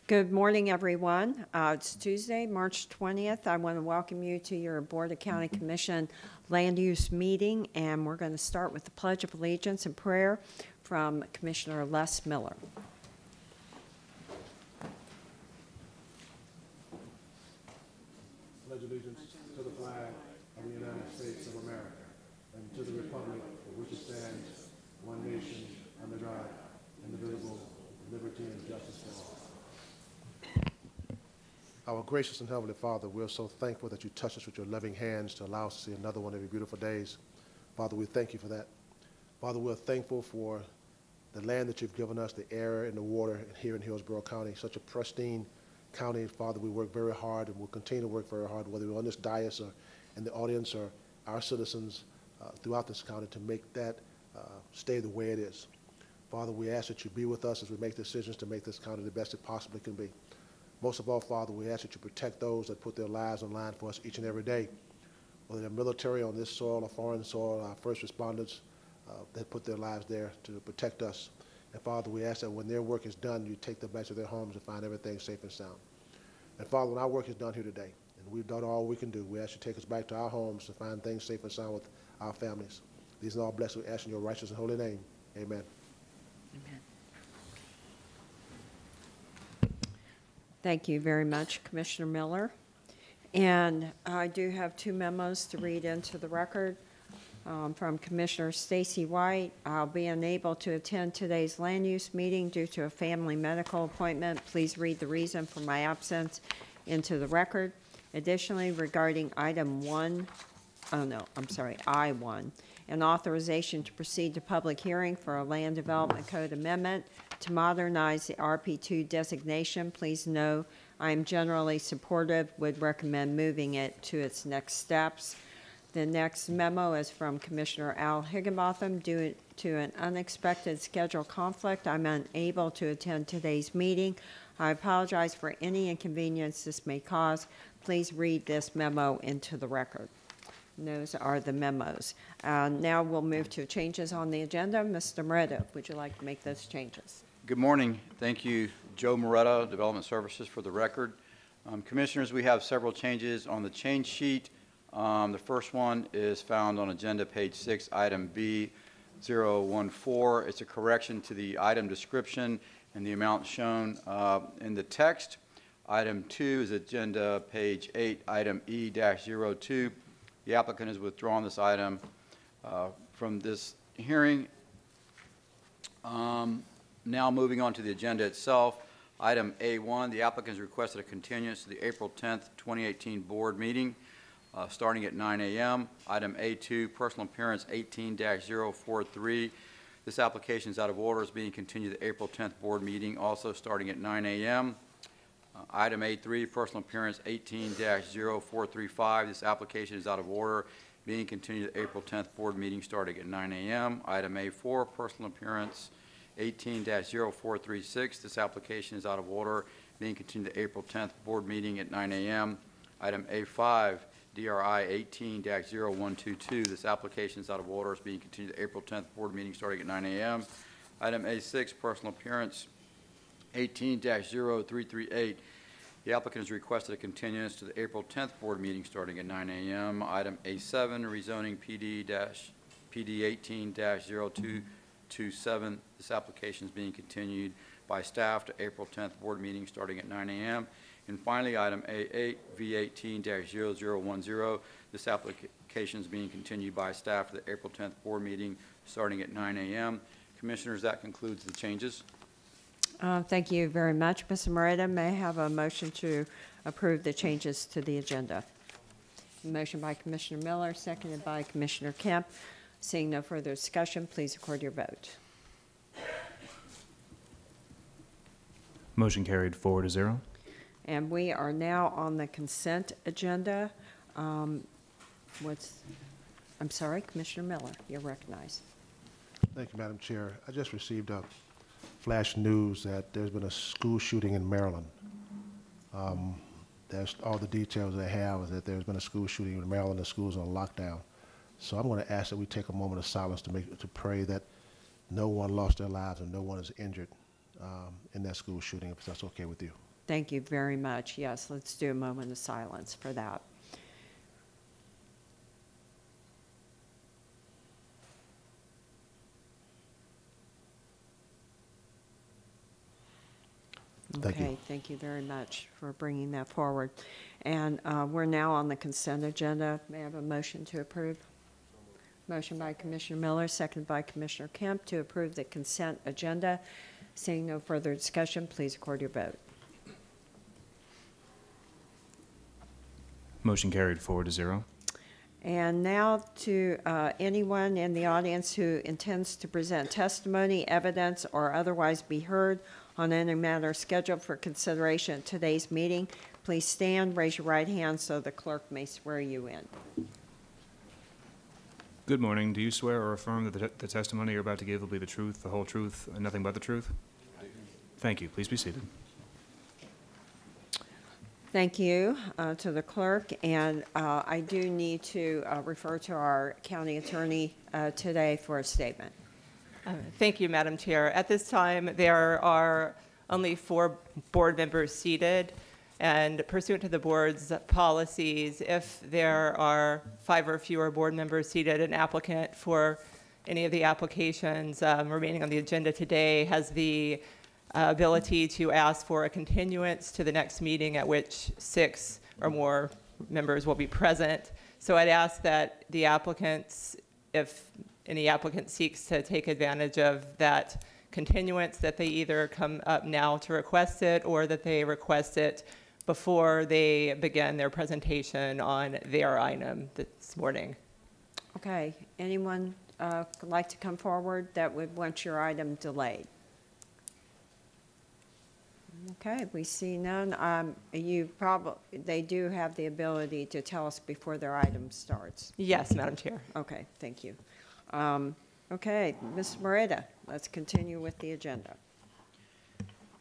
Good morning, everyone. It's Tuesday, March 20th. I want to welcome you to your Board of County Commission land use meeting, and we're going to start with the Pledge of Allegiance and prayer from Commissioner Les Miller. Pledge allegiance to the flag of the United States of America and to the republic for which it stands, one nation, under God, indivisible, with liberty and justice for all. Our gracious and heavenly Father, we're so thankful that you touch us with your loving hands to allow us to see another one of your beautiful days. Father, we thank you for that. Father, we're thankful for the land that you've given us, the air and the water here in Hillsborough County, such a pristine county. Father, we work very hard and we'll continue to work very hard, whether we're on this dais or in the audience or our citizens throughout this county, to make that stay the way it is. Father, we ask that you be with us as we make decisions to make this county the best it possibly can be. Most of all, Father, we ask that you protect those that put their lives on the line for us each and every day, whether they're military on this soil or foreign soil, our first responders that put their lives there to protect us. And Father, we ask that when their work is done, you take them back to their homes and find everything safe and sound. And Father, when our work is done here today, and we've done all we can do, we ask you to take us back to our homes to find things safe and sound with our families. These are all blessed. We ask in your righteous and holy name. Amen. Amen. Thank you very much, Commissioner Miller. And I do have two memos to read into the record from Commissioner Stacy White. I'll be unable to attend today's land use meeting due to a family medical appointment. Please read the reason for my absence into the record. Additionally, regarding I-1, an authorization to proceed to public hearing for a land development code amendment to modernize the RP2 designation. Please know I am generally supportive, would recommend moving it to its next steps. The next memo is from Commissioner Al Higginbotham. Due to an unexpected schedule conflict, I'm unable to attend today's meeting. I apologize for any inconvenience this may cause. Please read this memo into the record. And those are the memos. Now we'll move to changes on the agenda. Mr. Moretta, would you like to make those changes? Good morning. Thank you, Joe Moretta, Development Services, for the record. Commissioners, we have several changes on the change sheet. The first one is found on agenda page 6, item B014. It's a correction to the item description and the amount shown in the text. Item 2 is agenda page 8, item E-02. The applicant has withdrawn this item from this hearing. Now moving on to the agenda itself, item A1, the applicant has requested a continuance to the April 10th, 2018 board meeting starting at 9 a.m. Item A2, personal appearance 18-043. This application is out of order, is being continued to the April 10th board meeting, also starting at 9 a.m. Item A3, personal appearance 18-0435. This application is out of order, being continued to the April 10th board meeting starting at 9 a.m. Item A4, personal appearance 18-0436. This application is out of order, being continued to April 10th board meeting at 9 a.m. Item A5, DRI 18-0122. This application is out of order, is being continued to April 10th board meeting starting at 9 a.m. Item A6, personal appearance 18-0338. The applicant has requested a continuance to the April 10th board meeting starting at 9 a.m. Item A7, rezoning PD 18-0227. This application is being continued by staff to April 10th board meeting starting at 9 a.m. And finally, item A8, V18-0010. This application is being continued by staff to the April 10th board meeting starting at 9 a.m. Commissioners, that concludes the changes. Thank you very much, Mr. Moretta. May I have a motion to approve the changes to the agenda? Motion by Commissioner Miller, seconded by Commissioner Kemp. Seeing no further discussion, please record your vote. Motion carried 4-0. And we are now on the consent agenda. I'm sorry, Commissioner Miller, you're recognized. Thank you, Madam Chair. I just received a flash news that there's been a school shooting in Maryland. That's all the details I have is that there's been a school shooting in Maryland. The school's on lockdown. So I'm going to ask that we take a moment of silence to pray that no one lost their lives and no one is injured in that school shooting, if that's okay with you. Thank you very much. Yes, let's do a moment of silence for that. Thank you. Okay, thank you very much for bringing that forward. And we're now on the consent agenda. May I have a motion to approve? Motion by Commissioner Miller, seconded by Commissioner Kemp to approve the consent agenda. Seeing no further discussion, please record your vote. Motion carried 4-0. And now to anyone in the audience who intends to present testimony, evidence, or otherwise be heard on any matter scheduled for consideration at today's meeting, please stand, raise your right hand so the clerk may swear you in. Good morning. Do you swear or affirm that the testimony you're about to give will be the truth, the whole truth, and nothing but the truth? Thank you. Please be seated. Thank you to the clerk, and I do need to refer to our county attorney today for a statement. Thank you, Madam Chair. At this time, there are only 4 board members seated, and pursuant to the board's policies, if there are 5 or fewer board members seated, an applicant for any of the applications remaining on the agenda today has the ability to ask for a continuance to the next meeting at which 6 or more members will be present. So I'd ask that the applicants, if any applicant seeks to take advantage of that continuance, that they either come up now to request it or that they request it before they begin their presentation on their item this morning. Okay, anyone like to come forward that would want your item delayed? Okay, we see none. They do have the ability to tell us before their item starts. Yes, Madam Chair. Okay, thank you. Okay, Ms. Moreta, let's continue with the agenda.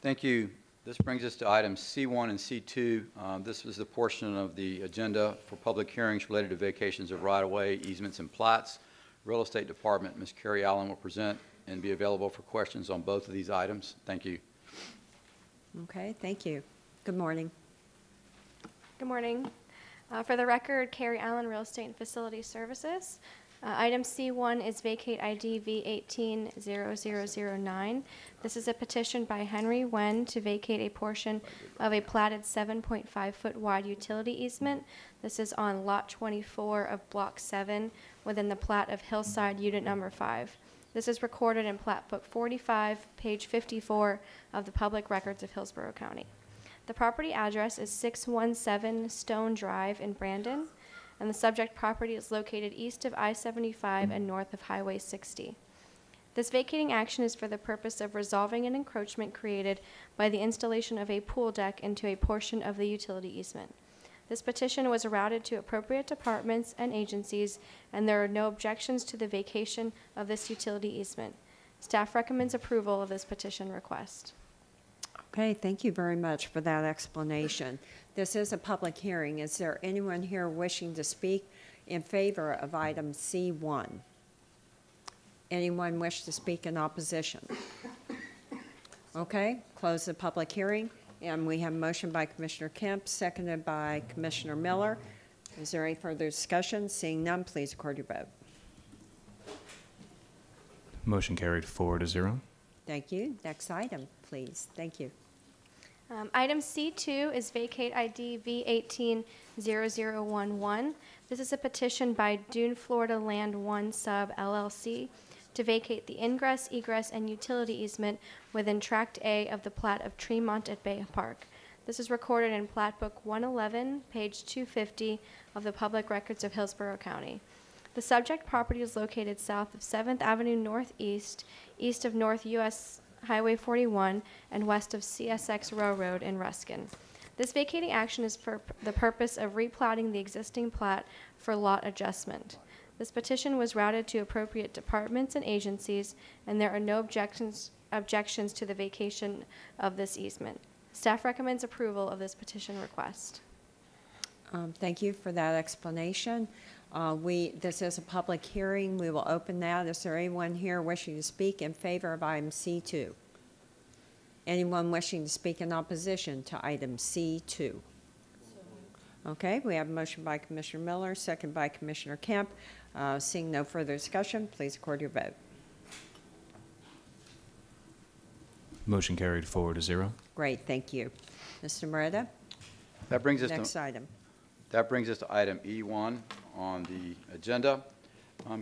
Thank you. This brings us to items C1 and C2. This is the portion of the agenda for public hearings related to vacations of right-of-way, easements, and plats. Real Estate Department, Ms. Carrie Allen will present and be available for questions on both of these items. Thank you. Okay, thank you. Good morning. Good morning. For the record, Carrie Allen, Real Estate and Facility Services. Item C1 is Vacate ID V180009. This is a petition by Henry Wen to vacate a portion of a platted 7.5-foot wide utility easement. This is on Lot 24 of Block 7 within the plat of Hillside Unit Number 5. This is recorded in Plat Book 45, page 54 of the Public Records of Hillsborough County. The property address is 617 Stone Drive in Brandon, and the subject property is located east of I-75 and north of Highway 60. This vacating action is for the purpose of resolving an encroachment created by the installation of a pool deck into a portion of the utility easement. This petition was routed to appropriate departments and agencies, and there are no objections to the vacation of this utility easement. Staff recommends approval of this petition request. Okay, thank you very much for that explanation. This is a public hearing. Is there anyone here wishing to speak in favor of item C1? Anyone wish to speak in opposition? Okay, close the public hearing. And we have a motion by Commissioner Kemp, seconded by Commissioner Miller. Is there any further discussion? Seeing none, please record your vote. Motion carried 4-0. Thank you. Next item, please. Thank you. Item C2 is Vacate ID V180011. This is a petition by Dune Florida Land 1 Sub LLC to vacate the ingress, egress, and utility easement within Tract A of the plat of Tremont at Bay Park. This is recorded in Plat Book 111, page 250 of the Public Records of Hillsborough County. The subject property is located south of 7th Avenue Northeast, east of North U.S. Highway 41, and west of CSX Railroad in Ruskin. This vacating action is for the purpose of replatting the existing plat for lot adjustment. This petition was routed to appropriate departments and agencies, and there are no objections to the vacation of this easement. Staff recommends approval of this petition request. Thank you for that explanation. This is a public hearing. We will open that. Is there anyone here wishing to speak in favor of item C2? Anyone wishing to speak in opposition to item C2? Okay, we have a motion by Commissioner Miller, second by Commissioner Kemp. Seeing no further discussion, please record your vote. Motion carried 4-0. Great, thank you. Mr. Moreta, That brings us next to item. That brings us to item E1 on the agenda.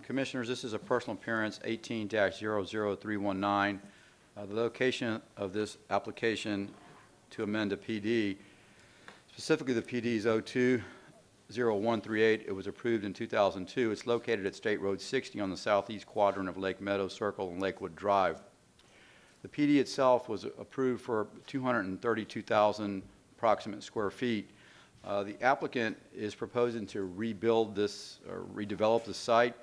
Commissioners, this is a personal appearance 18-00319. The location of this application to amend the PD, specifically the PD is 020138. It was approved in 2002. It's located at State Road 60 on the southeast quadrant of Lake Meadow Circle and Lakewood Drive. The PD itself was approved for 232,000 approximate square feet. The applicant is proposing to rebuild this, or redevelop the site,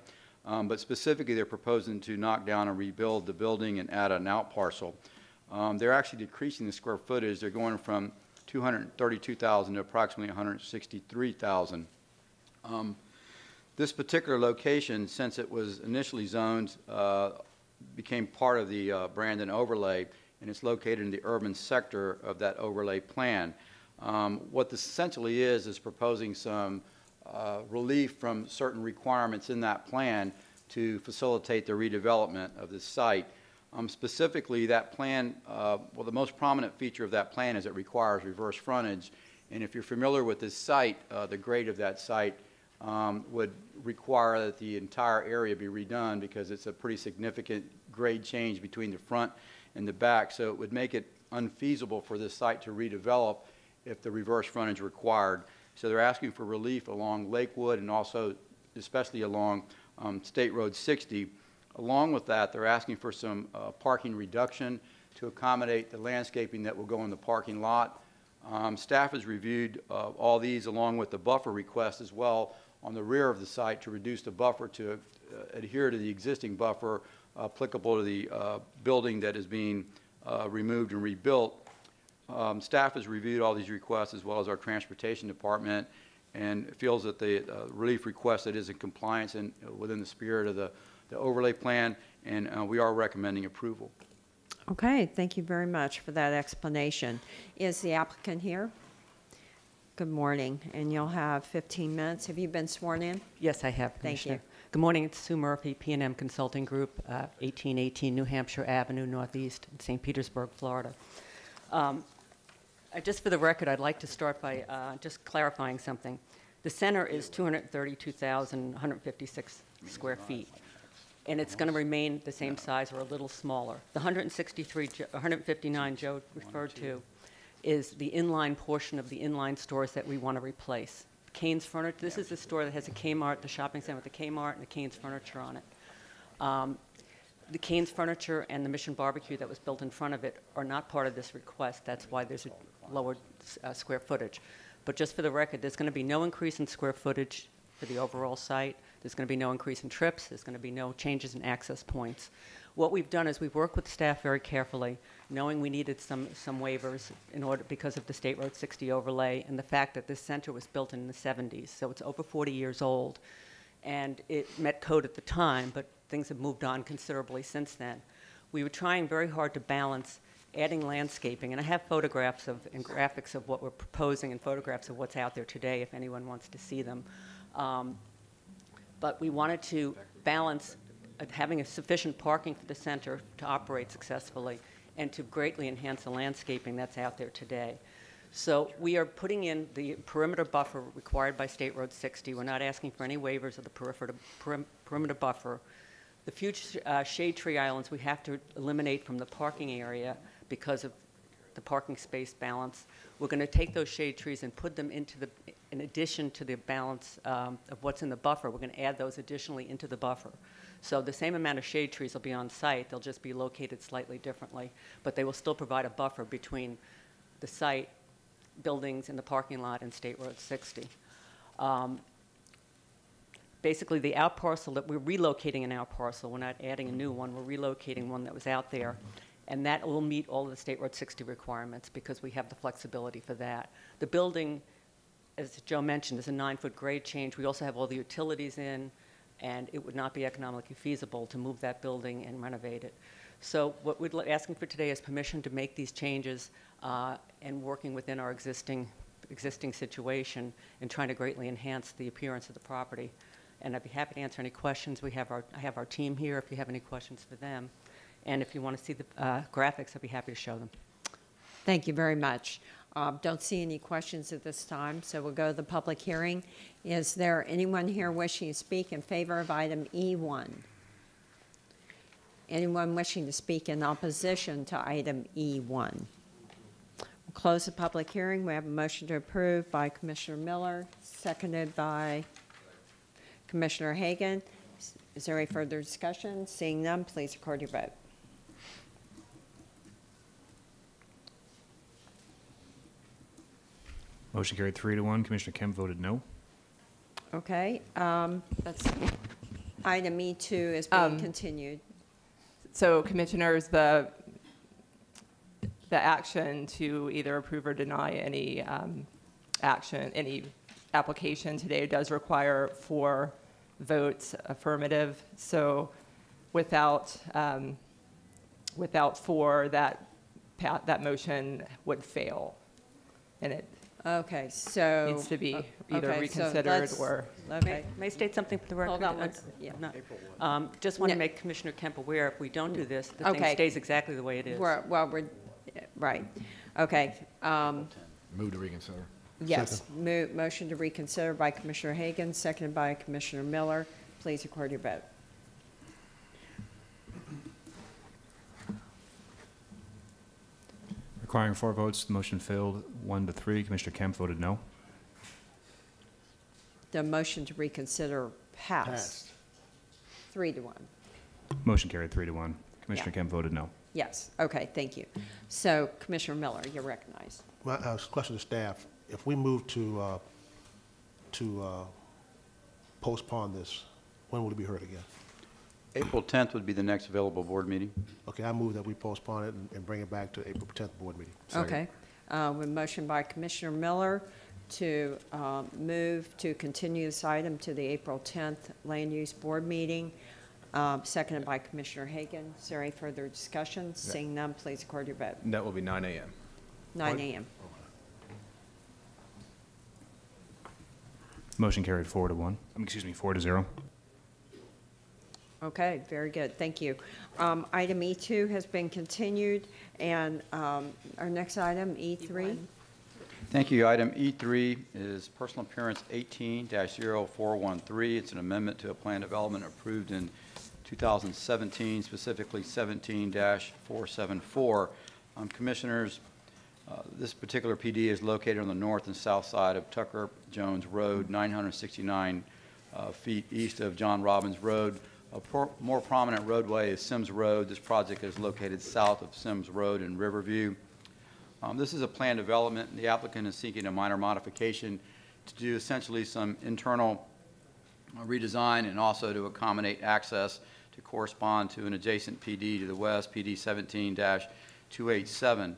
but specifically they're proposing to knock down and rebuild the building and add an out parcel. They're actually decreasing the square footage. They're going from 232,000 to approximately 163,000. This particular location, since it was initially zoned, became part of the Brandon overlay, and it's located in the urban sector of that overlay plan. What this essentially is proposing some relief from certain requirements in that plan to facilitate the redevelopment of this site. Specifically, that plan, well, the most prominent feature of that plan is it requires reverse frontage. And if you're familiar with this site, the grade of that site would require that the entire area be redone because it's a pretty significant grade change between the front and the back. So it would make it unfeasible for this site to redevelop if the reverse frontage required. So they're asking for relief along Lakewood and also especially along State Road 60. Along with that, they're asking for some parking reduction to accommodate the landscaping that will go in the parking lot. Staff has reviewed all these along with the buffer request as well on the rear of the site to reduce the buffer to adhere to the existing buffer applicable to the building that is being removed and rebuilt. Staff has reviewed all these requests as well as our transportation department and feels that the relief requested is in compliance and within the spirit of the overlay plan, and we are recommending approval. Okay, thank you very much for that explanation. Is the applicant here? Good morning, and you'll have 15 minutes. Have you been sworn in? Yes, I have, Thank Commissioner. you. Good morning. It's Sue Murphy, P&M Consulting Group, 1818 New Hampshire Avenue, Northeast, in St. Petersburg, Florida. Just for the record, I'd like to start by just clarifying something. The center is 232,156 square feet, and it's going to remain the same size or a little smaller. The 159 Joe referred to is the inline portion of the inline stores that we want to replace. Kane's Furniture, this is the store that has a Kmart, the shopping center with the Kmart and the Kane's Furniture on it. The Kane's Furniture and the Mission Barbecue that was built in front of it are not part of this request. That's why there's a lower square footage. But just for the record, there's going to be no increase in square footage for the overall site. There's going to be no increase in trips. There's going to be no changes in access points. What we've done is we've worked with staff very carefully, knowing we needed some waivers in order because of the State Road 60 overlay and the fact that this center was built in the 70s, so it's over 40 years old. And it met code at the time, but things have moved on considerably since then. We were trying very hard to balance adding landscaping, and I have photographs of and graphics of what we're proposing and photographs of what's out there today if anyone wants to see them. But we wanted to balance having a sufficient parking for the center to operate successfully and to greatly enhance the landscaping that's out there today. So we are putting in the perimeter buffer required by State Road 60. We're not asking for any waivers of the perimeter buffer. The future shade tree islands we have to eliminate from the parking area because of the parking space balance. We're going to take those shade trees and put them into the, in addition to the balance of what's in the buffer, we're going to add those additionally into the buffer. So the same amount of shade trees will be on site. They'll just be located slightly differently, but they will still provide a buffer between the site, buildings, and the parking lot and State Road 60. Basically, the out parcel that we're relocating an out parcel. We're not adding a new one. We're relocating one that was out there. And that will meet all of the State Road 60 requirements because we have the flexibility for that. The building, as Joe mentioned, is a 9-foot grade change. We also have all the utilities in, and it would not be economically feasible to move that building and renovate it. So what we're asking for today is permission to make these changes and working within our existing situation and trying to greatly enhance the appearance of the property. And I'd be happy to answer any questions. I have our team here if you have any questions for them. And if you want to see the graphics, I'd be happy to show them. Thank you very much. Don't see any questions at this time, so we'll go to the public hearing. Is there anyone here wishing to speak in favor of item E1? Anyone wishing to speak in opposition to item E1? We'll close the public hearing. We have a motion to approve by Commissioner Miller, seconded by Commissioner Hagan. Is there any further discussion? Seeing none, please record your vote. Motion carried 3-1. Commissioner Kemp voted no. Okay, that's, item E2 is being continued. So Commissioners, the action to either approve or deny any any application today does require 4 votes affirmative. So without 4, that motion would fail, and it Okay, so. needs to be either okay, so reconsidered let's- or. Okay. May I state something for the record? Hold on, yeah. No. Just want to No. make Commissioner Kemp aware, if we don't do this, the thing Okay. stays exactly the way it is. We're, right, okay. Move to reconsider. Yes, motion to reconsider by Commissioner Hagan, seconded by Commissioner Miller. Please record your vote. Requiring 4 votes, the motion failed 1-3. Commissioner Kemp voted no. The motion to reconsider passed. 3-1. Motion carried 3-1. Commissioner Yeah. Kemp voted no. Yes, okay, thank you. So Commissioner Miller, you're recognized. My question to staff, if we move to postpone this, when will it be heard again? April 10th would be the next available board meeting. Okay, I move that we postpone it and bring it back to April 10th board meeting. Okay. With motion by Commissioner Miller to move to continue this item to the April 10th Land Use Board meeting, seconded by Commissioner Hagan. Is there any further discussion? Seeing none, please record your vote. That will be 9 a.m. 9 a.m. Motion carried 4-1. Excuse me, 4-0. Okay, very good, thank you. Item E2 has been continued, and our next item, E3. Thank you. Item E3 is personal appearance 18-0413. It's an amendment to a plan development approved in 2017, specifically 17-474. Commissioners, this particular PD is located on the north and south side of Tucker Jones Road, 969 feet east of John Robbins Road. A more prominent roadway is Sims Road. This project is located south of Sims Road in Riverview. This is a planned development, and the applicant is seeking a minor modification to do essentially some internal redesign and also to accommodate access to correspond to an adjacent PD to the west, PD 17-287.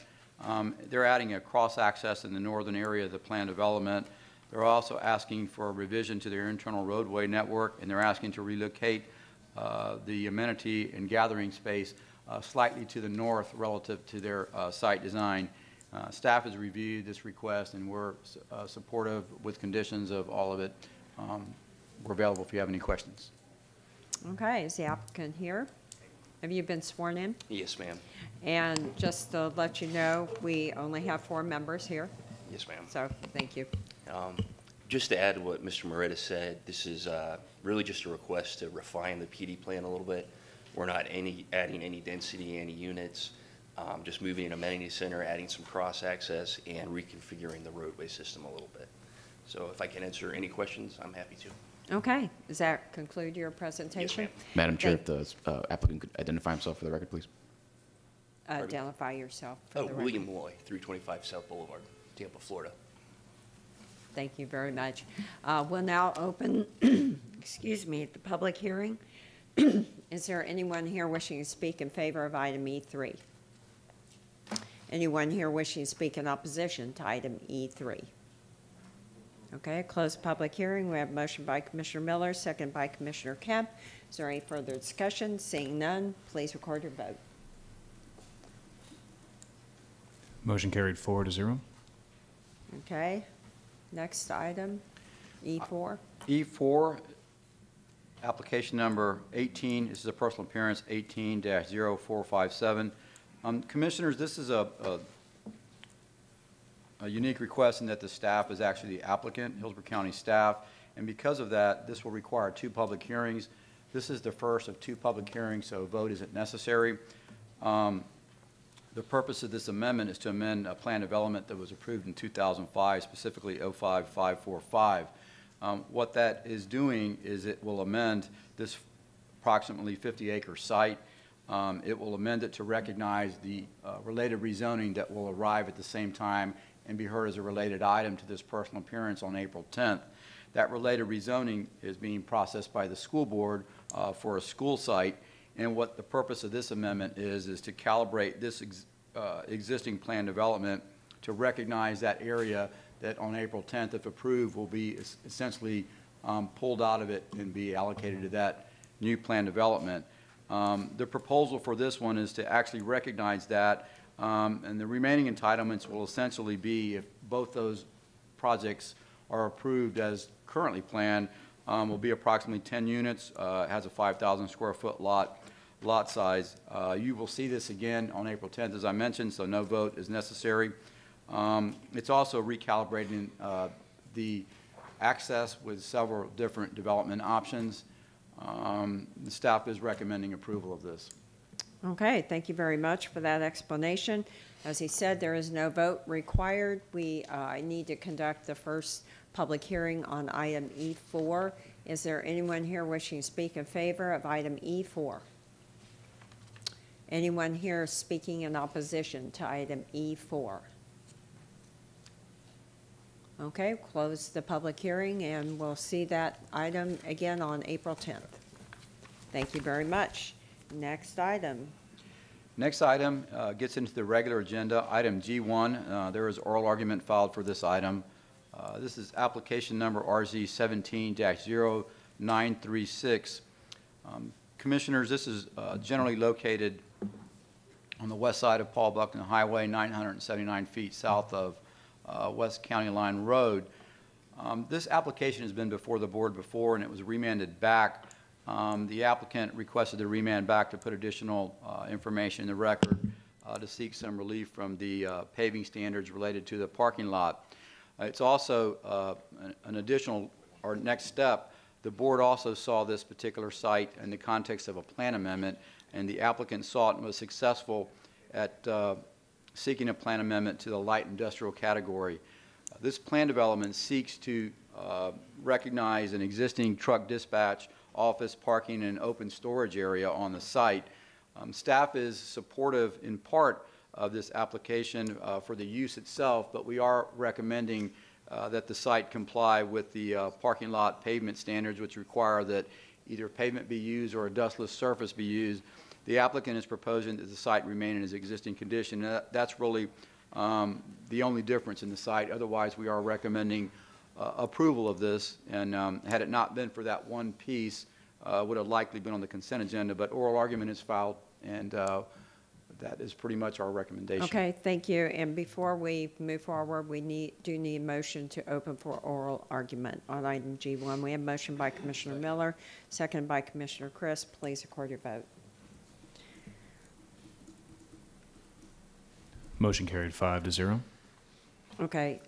They're adding a cross-access in the northern area of the planned development. They're also asking for a revision to their internal roadway network, and they're asking to relocate the amenity and gathering space slightly to the north relative to their site design. Staff has reviewed this request, and we're supportive with conditions of all of it. We're available if you have any questions. Okay, is the applicant here? Have you been sworn in? Yes, ma'am. And just to let you know, we only have 4 members here, Yes, ma'am. so thank you. Just to add to what Mr. Moretta said, this is really just a request to refine the PD plan a little bit. We're not adding any density, any units, just moving an amenity center, adding some cross-access, and reconfiguring the roadway system a little bit. So if I can answer any questions, I'm happy to. Okay, does that conclude your presentation? Yes, ma'am. Madam Chair, if the applicant could identify himself for the record, please. Identify yourself for the record. William Loy, 325 South Boulevard, Tampa, Florida. Thank you very much. We'll now open, excuse me, the public hearing. Is there anyone here wishing to speak in favor of item E3? Anyone here wishing to speak in opposition to item E3? Okay, close public hearing. We have a motion by Commissioner Miller, second by Commissioner Kemp. Is there any further discussion? Seeing none, please record your vote. Motion carried 4-0. Okay. Next item, E4. E4, application number 18, this is a personal appearance, 18-0457. Commissioners, this is a unique request in that the staff is actually the applicant, Hillsborough County staff, and because of that, this will require 2 public hearings. This is the first of 2 public hearings, so a vote isn't necessary. The purpose of this amendment is to amend a plan development that was approved in 2005, specifically 05545. What that is doing is it will amend this approximately 50-acre site. It will amend it to recognize the related rezoning that will arrive at the same time and be heard as a related item to this personal appearance on April 10th. That related rezoning is being processed by the school board for a school site, and what the purpose of this amendment is to calibrate this existing plan development to recognize that area that on April 10th, if approved, will be essentially pulled out of it and be allocated to that new plan development. The proposal for this one is to actually recognize that, and the remaining entitlements will essentially be, if both those projects are approved as currently planned, will be approximately 10 units. It has a 5,000 square foot lot size. You will see this again on April 10th, as I mentioned, so no vote is necessary. It's also recalibrating the access with several different development options. The staff is recommending approval of this. Okay, thank you very much for that explanation. As he said, there is no vote required. We need to conduct the first public hearing on item E4. Is there anyone here wishing to speak in favor of item E4? Anyone here speaking in opposition to item E4? Okay, close the public hearing, and we'll see that item again on April 10th. Thank you very much. Next item. Next item gets into the regular agenda. Item G1, there is oral argument filed for this item. This is application number RZ 17-0936. Commissioners, this is generally located on the west side of Paul Buckton Highway, 979 feet south of West County Line Road. This application has been before the board before, and it was remanded back. The applicant requested the remand back to put additional information in the record to seek some relief from the paving standards related to the parking lot. It's also an additional, or next step. The board also saw this particular site in the context of a plan amendment, and the applicant sought and was successful at seeking a plan amendment to the light industrial category. This plan development seeks to recognize an existing truck dispatch, office, parking, and open storage area on the site. Staff is supportive in part of this application for the use itself, but we are recommending that the site comply with the parking lot pavement standards, which require that either pavement be used or a dustless surface be used. The applicant is proposing that the site remain in its existing condition. That's really the only difference in the site. Otherwise, we are recommending approval of this, and had it not been for that one piece, would have likely been on the consent agenda, but oral argument is filed, and that is pretty much our recommendation. Okay, thank you. And before we move forward, we do need a motion to open for oral argument on item G1. We have a motion by Commissioner Miller, seconded by Commissioner Chris. Please record your vote. Motion carried 5-0. Okay,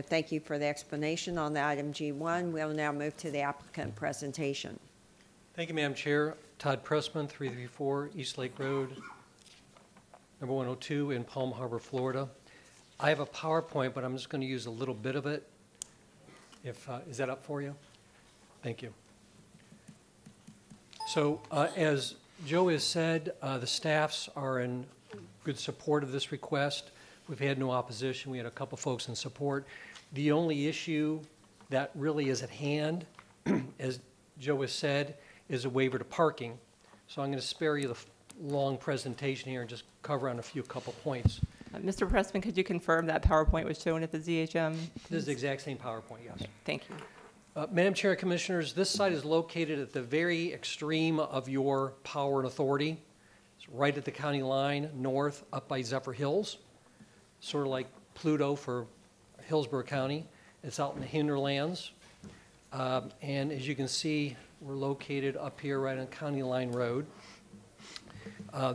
thank you for the explanation on the item G1. We'll now move to the applicant presentation. Thank you, Madam Chair. Todd Pressman, 334 East Lake Road, number 102 in Palm Harbor, Florida. I have a PowerPoint, but I'm just going to use a little bit of it. Is that up for you? Thank you. So as Joe has said, the staffs are in good support of this request. We've had no opposition. We had a couple folks in support. The only issue that really is at hand, as Joe has said, is a waiver to parking. So I'm going to spare you the long presentation here and just cover on a couple points. Mr. Pressman, could you confirm that PowerPoint was shown at the ZHM? This is the exact same PowerPoint, yes. Thank you. Madam Chair, Commissioners, this site is located at the very extreme of your power and authority. It's right at the county line, north, up by Zephyr Hills, sort of like Pluto for Hillsborough County. It's out in the hinterlands. And as you can see, we're located up here right on County Line Road.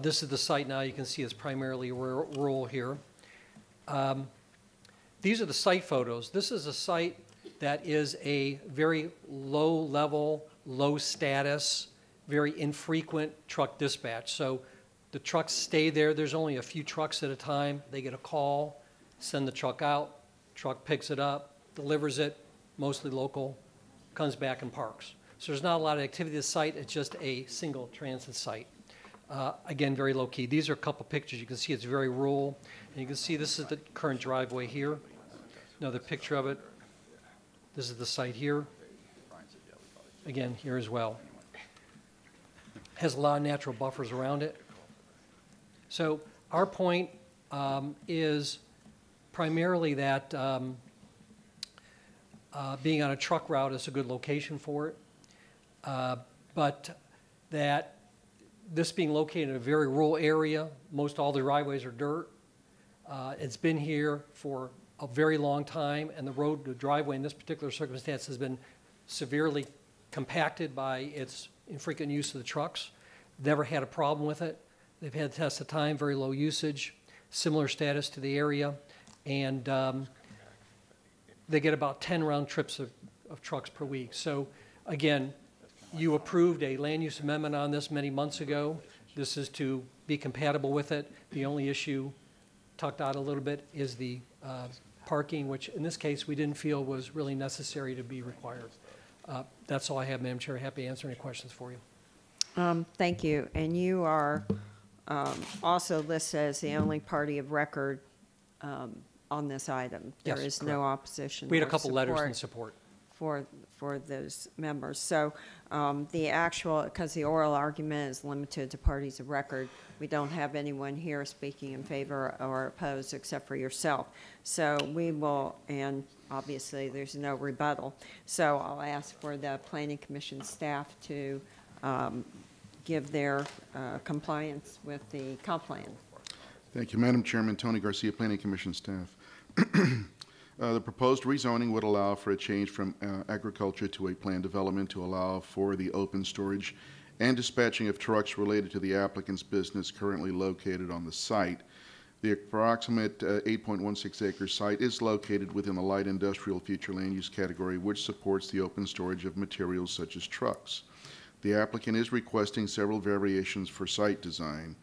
This is the site now. You can see it's primarily rural here. These are the site photos. This is a site that is a very low level, low status, very infrequent truck dispatch. So the trucks stay there. There's only a few trucks at a time. They get a call, send the truck out, truck picks it up, delivers it, mostly local, comes back and parks. So there's not a lot of activity at the site. It's just a single transit site. Again, very low key. These are a couple pictures. You can see it's very rural. And you can see this is the current driveway here. Another picture of it. This is the site here. Again, here as well. Has a lot of natural buffers around it. So our point is primarily that being on a truck route is a good location for it, but that this being located in a very rural area, most all the driveways are dirt. It's been here for a very long time, and the driveway in this particular circumstance has been severely compacted by its infrequent use of the trucks. Never had a problem with it. They've had the test of time, very low usage, similar status to the area, and they get about 10 round trips of trucks per week. So again, you approved a land use amendment on this many months ago. This is to be compatible with it. The only issue tucked out a little bit is the parking, which in this case we didn't feel was really necessary to be required. That's all I have, Madam Chair. Happy to answer any questions for you. Thank you. And you are also listed as the only party of record on this item. Yes, There is correct. no opposition. We had a or couple letters in support. for those members. So the actual, because the oral argument is limited to parties of record, we don't have anyone here speaking in favor or opposed except for yourself. So we will, and obviously there's no rebuttal. So I'll ask for the Planning Commission staff to give their compliance with the comp plan. Thank you, Madam Chairman. Tony Garcia, Planning Commission staff. The proposed rezoning would allow for a change from agriculture to a planned development to allow for the open storage and dispatching of trucks related to the applicant's business currently located on the site. The approximate 8.16 acre site is located within the light industrial future land use category, which supports the open storage of materials such as trucks. The applicant is requesting several variations for site design.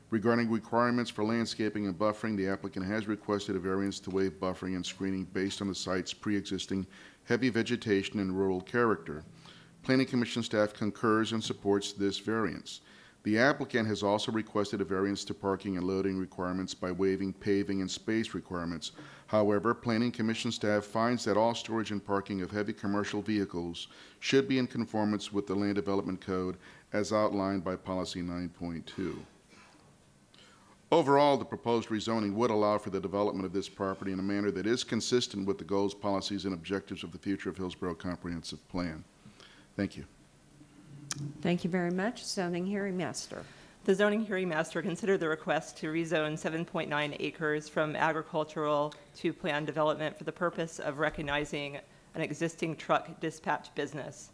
Regarding requirements for landscaping and buffering, the applicant has requested a variance to waive buffering and screening based on the site's pre-existing heavy vegetation and rural character. Planning Commission staff concurs and supports this variance. The applicant has also requested a variance to parking and loading requirements by waiving paving and space requirements. However, Planning Commission staff finds that all storage and parking of heavy commercial vehicles should be in conformance with the Land Development Code as outlined by Policy 9.2. Overall, the proposed rezoning would allow for the development of this property in a manner that is consistent with the goals, policies, and objectives of the Future of Hillsborough Comprehensive Plan. Thank you. Thank you very much. Zoning Hearing Master. The zoning hearing master considered the request to rezone 7.9 acres from agricultural to planned development for the purpose of recognizing an existing truck dispatch business.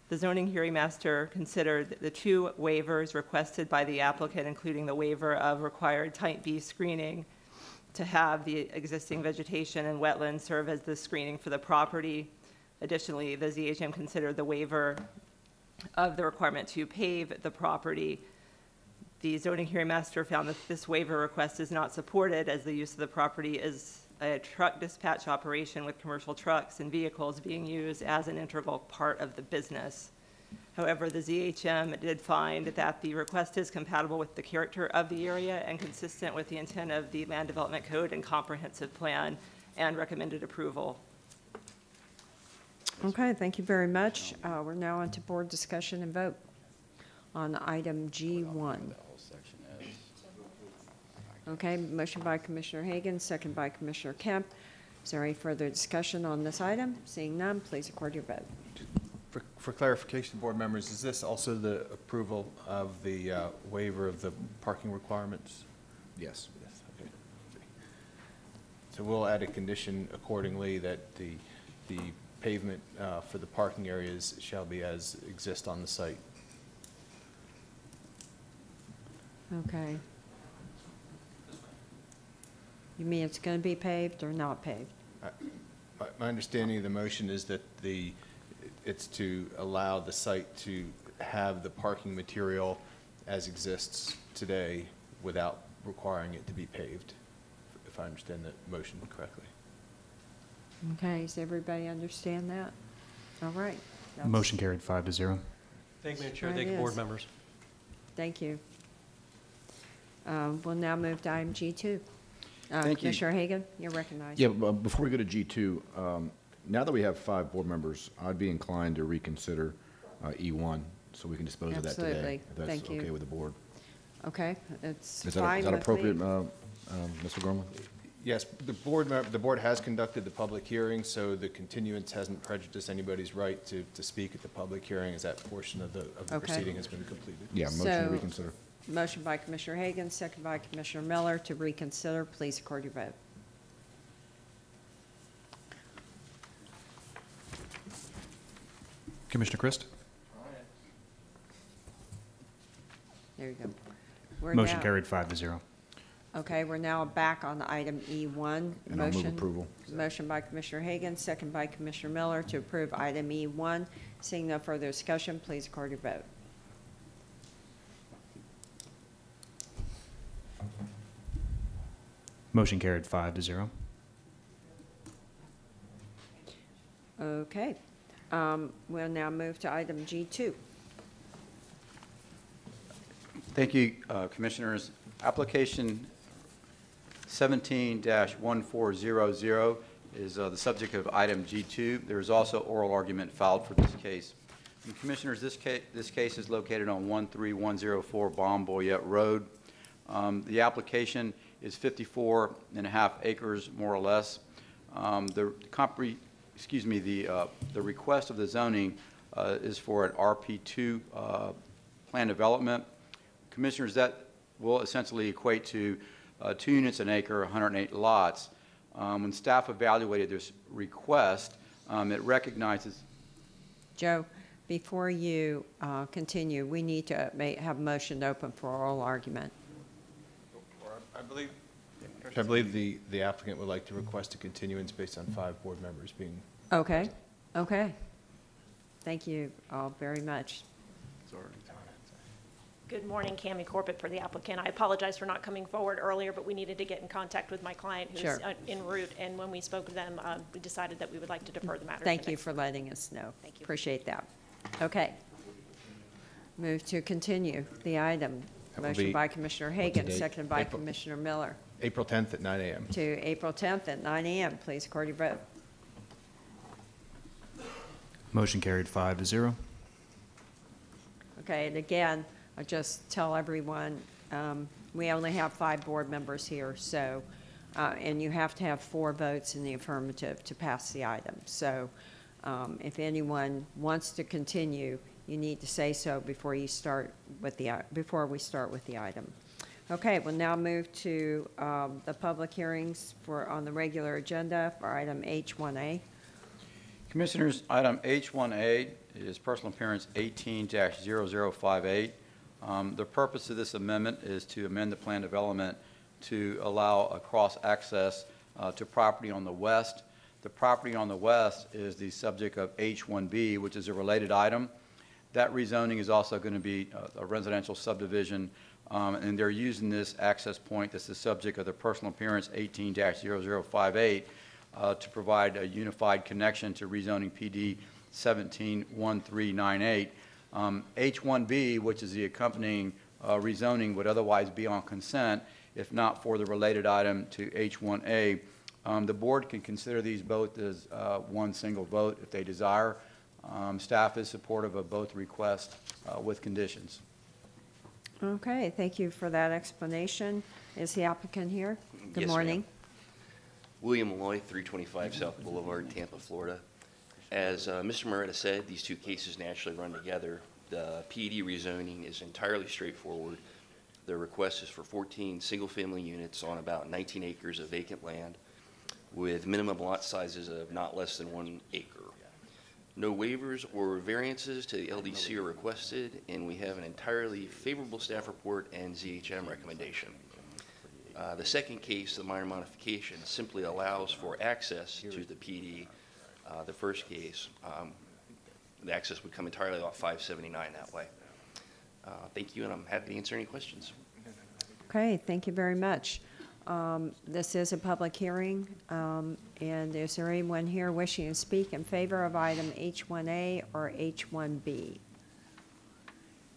The zoning hearing master considered the two waivers requested by the applicant, including the waiver of required Type B screening to have the existing vegetation and wetlands serve as the screening for the property. Additionally, the ZHM considered the waiver of the requirement to pave the property. The zoning hearing master found that this waiver request is not supported as the use of the property is a truck dispatch operation with commercial trucks and vehicles being used as an integral part of the business. However, the ZHM did find that the request is compatible with the character of the area and consistent with the intent of the Land Development Code and Comprehensive Plan and recommended approval. Okay, thank you very much. We're now on to board discussion and vote on item G1. Okay, motion by Commissioner Hagan, second by Commissioner Kemp. Is there any further discussion on this item? Seeing none, please record your vote. For clarification, board members, is this also the approval of the waiver of the parking requirements? Yes. Yes, okay. So we'll add a condition accordingly that the pavement for the parking areas shall be as exist on the site. Okay. You mean it's going to be paved or not paved? My understanding of the motion is that it's to allow the site to have the parking material as exists today without requiring it to be paved, if I understand the motion correctly. Okay, does everybody understand that? All right. That's- Motion carried 5-0. Thank you, Madam Chair. Right, Thank you, it board is. members. Thank you. We'll now move to item G2. Thank you. Commissioner Hagan, you're recognized. Yeah, but before we go to G2, now that we have 5 board members, I'd be inclined to reconsider E1, so we can dispose of that today. Absolutely. If that's Thank you. okay with the board. Okay, it's Is fine that with appropriate, me. Mr. Gorman? Yes, the board has conducted the public hearing, so the continuance hasn't prejudiced anybody's right to speak at the public hearing, as that portion of the Okay. proceeding has been completed. Yeah, motion So- to reconsider. Motion by Commissioner Hagan, second by Commissioner Miller to reconsider. Please record your vote. Commissioner Christ? There you go. We're Motion now- carried 5-0. Okay, we're now back on item E1. And I'll move Motion- approval. Motion by Commissioner Hagan, second by Commissioner Miller to approve item E1. Seeing no further discussion, please record your vote. Motion carried 5-0. Okay. We'll now move to item G2. Thank you, Commissioners. Application 17-1400 is the subject of item G2. There is also oral argument filed for this case. And Commissioners, this case is located on 13104 Bomboyette Road. The application is 54.5 acres, more or less. The request of the zoning is for an RP2 plan development. Commissioners, that will essentially equate to 2 units an acre, 108 lots. When staff evaluated this request, it recognizes. Joe, before you continue, we need to have motion open for oral argument. I believe the applicant would like to request a continuance based on 5 board members being. Okay, okay. Thank you all very much. Good morning, Cammie Corbett for the applicant. I apologize for not coming forward earlier, but we needed to get in contact with my client who's Sure. en route, and when we spoke to them, we decided that we would like to defer the matter. Thank you for letting us know. Thank you. Appreciate that. Okay. Move to continue the item. That will Motion be- by Commissioner what's the Hagan, date? seconded by April. Commissioner Miller. April 10th at 9 a.m. To April 10th at 9 a.m. Please record your vote. Motion carried 5-0. Okay, and again, I just tell everyone, we only have 5 board members here, so, and you have to have 4 votes in the affirmative to pass the item. So if anyone wants to continue, you need to say so before you start with before we start with the item. Okay, we'll now move to the public hearings on the regular agenda for item H1A. Commissioners, item H1A is personal appearance 18-0058. The purpose of this amendment is to amend the plan development to allow a cross-access to property on the west. The property on the west is the subject of H1B, which is a related item. That rezoning is also going to be a residential subdivision, and they're using this access point that's the subject of the personal appearance 18-0058 to provide a unified connection to rezoning PD 171398. H1B, which is the accompanying rezoning, would otherwise be on consent if not for the related item to H1A. The board can consider these both as one single vote if they desire. Staff is supportive of both requests with conditions. Okay, thank you for that explanation. Is the applicant here? Good Yes, morning. ma'am. William Malloy, 325 South Boulevard, Tampa, Florida. As Mr. Moretta said, these two cases naturally run together. The PED rezoning is entirely straightforward. The request is for 14 single-family units on about 19 acres of vacant land with minimum lot sizes of not less than 1 acre. No waivers or variances to the LDC are requested, and we have an entirely favorable staff report and ZHM recommendation. The second case, the minor modification, simply allows for access to the PD. The first case, the access would come entirely off 579 that way. Thank you, and I'm happy to answer any questions. Okay, thank you very much. This is a public hearing, and is there anyone here wishing to speak in favor of item H1A or H1B?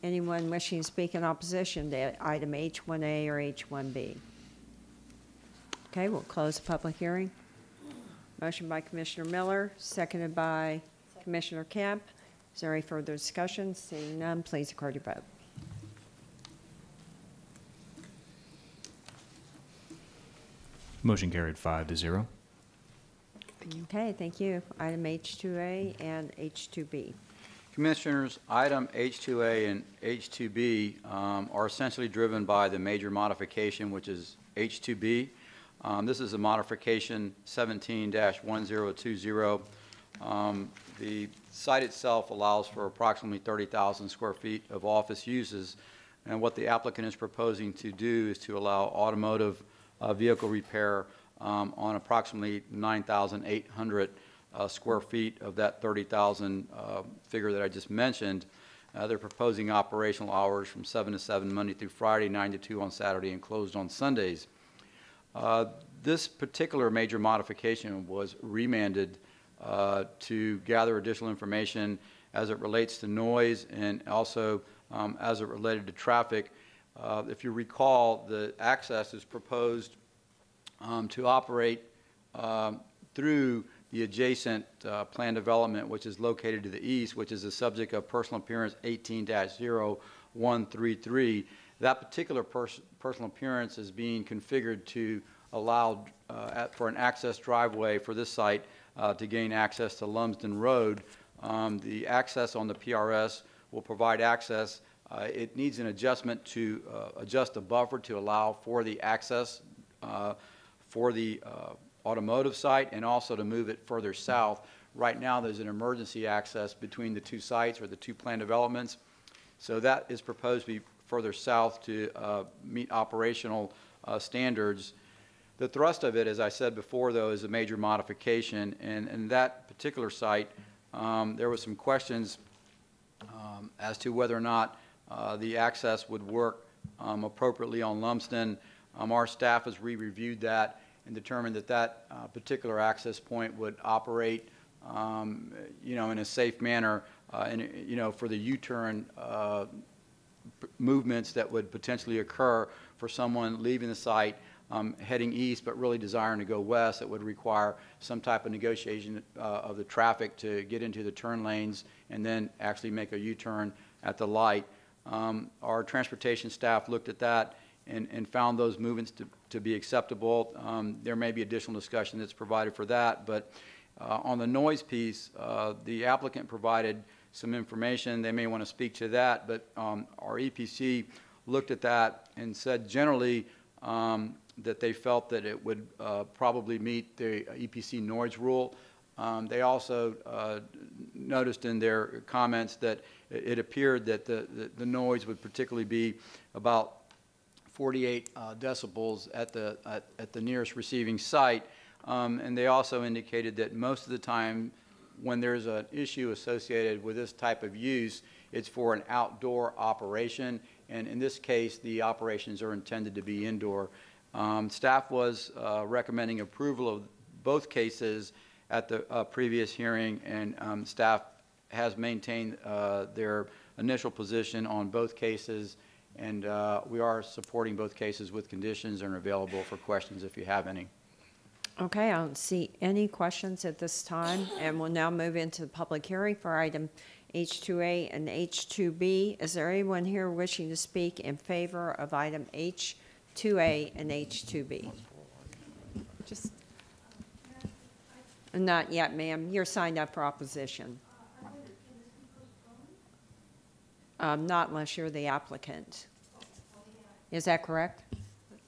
Anyone wishing to speak in opposition to item H1A or H1B? Okay, we'll close the public hearing. Motion by Commissioner Miller, seconded by Commissioner Kemp. Is there any further discussion? Seeing none, please record your vote. Motion carried 5-0. Okay, thank you. Item H2A and H2B. Commissioners, item H2A and H2B are essentially driven by the major modification, which is H2B. This is a modification 17-1020. The site itself allows for approximately 30,000 square feet of office uses, and what the applicant is proposing to do is to allow automotive vehicle repair on approximately 9,800 square feet of that 30,000 figure that I just mentioned. They're proposing operational hours from 7 to 7 Monday through Friday, 9 to 2 on Saturday, and closed on Sundays. This particular major modification was remanded to gather additional information as it relates to noise and also as it related to traffic. If you recall, the access is proposed to operate through the adjacent planned development, which is located to the east, which is the subject of personal appearance 18-0133. That particular personal appearance is being configured to allow for an access driveway for this site to gain access to Lumsden Road. The access on the PRS will provide access. It needs an adjustment to adjust the buffer to allow for the access for the automotive site and also to move it further south. Right now there's an emergency access between the two sites or the two planned developments. So that is proposed to be further south to meet operational standards. The thrust of it, as I said before, though, is a major modification. And that particular site, there was some questions as to whether or not the access would work appropriately on Lumsden. Our staff has re-reviewed that and determined that that particular access point would operate, in a safe manner, for the U-turn movements that would potentially occur for someone leaving the site heading east but really desiring to go west. That would require some type of negotiation of the traffic to get into the turn lanes and then actually make a U-turn at the light. Our transportation staff looked at that and found those movements to be acceptable. There may be additional discussion that's provided for that, but on the noise piece, the applicant provided some information. They may want to speak to that, but our EPC looked at that and said generally that they felt that it would probably meet the EPC noise rule. They also noticed in their comments that it appeared that the noise would particularly be about 48 decibels at the nearest receiving site. And they also indicated that most of the time when there's an issue associated with this type of use, it's for an outdoor operation. And in this case, the operations are intended to be indoor. Staff was recommending approval of both cases at the previous hearing, and staff has maintained their initial position on both cases, and we are supporting both cases with conditions and are available for questions if you have any. Okay, I don't see any questions at this time, and we'll now move into the public hearing for item H2A and H2B. Is there anyone here wishing to speak in favor of item H2A and H2B? Not yet, ma'am. You're signed up for opposition. Not unless you're the applicant. Is that correct?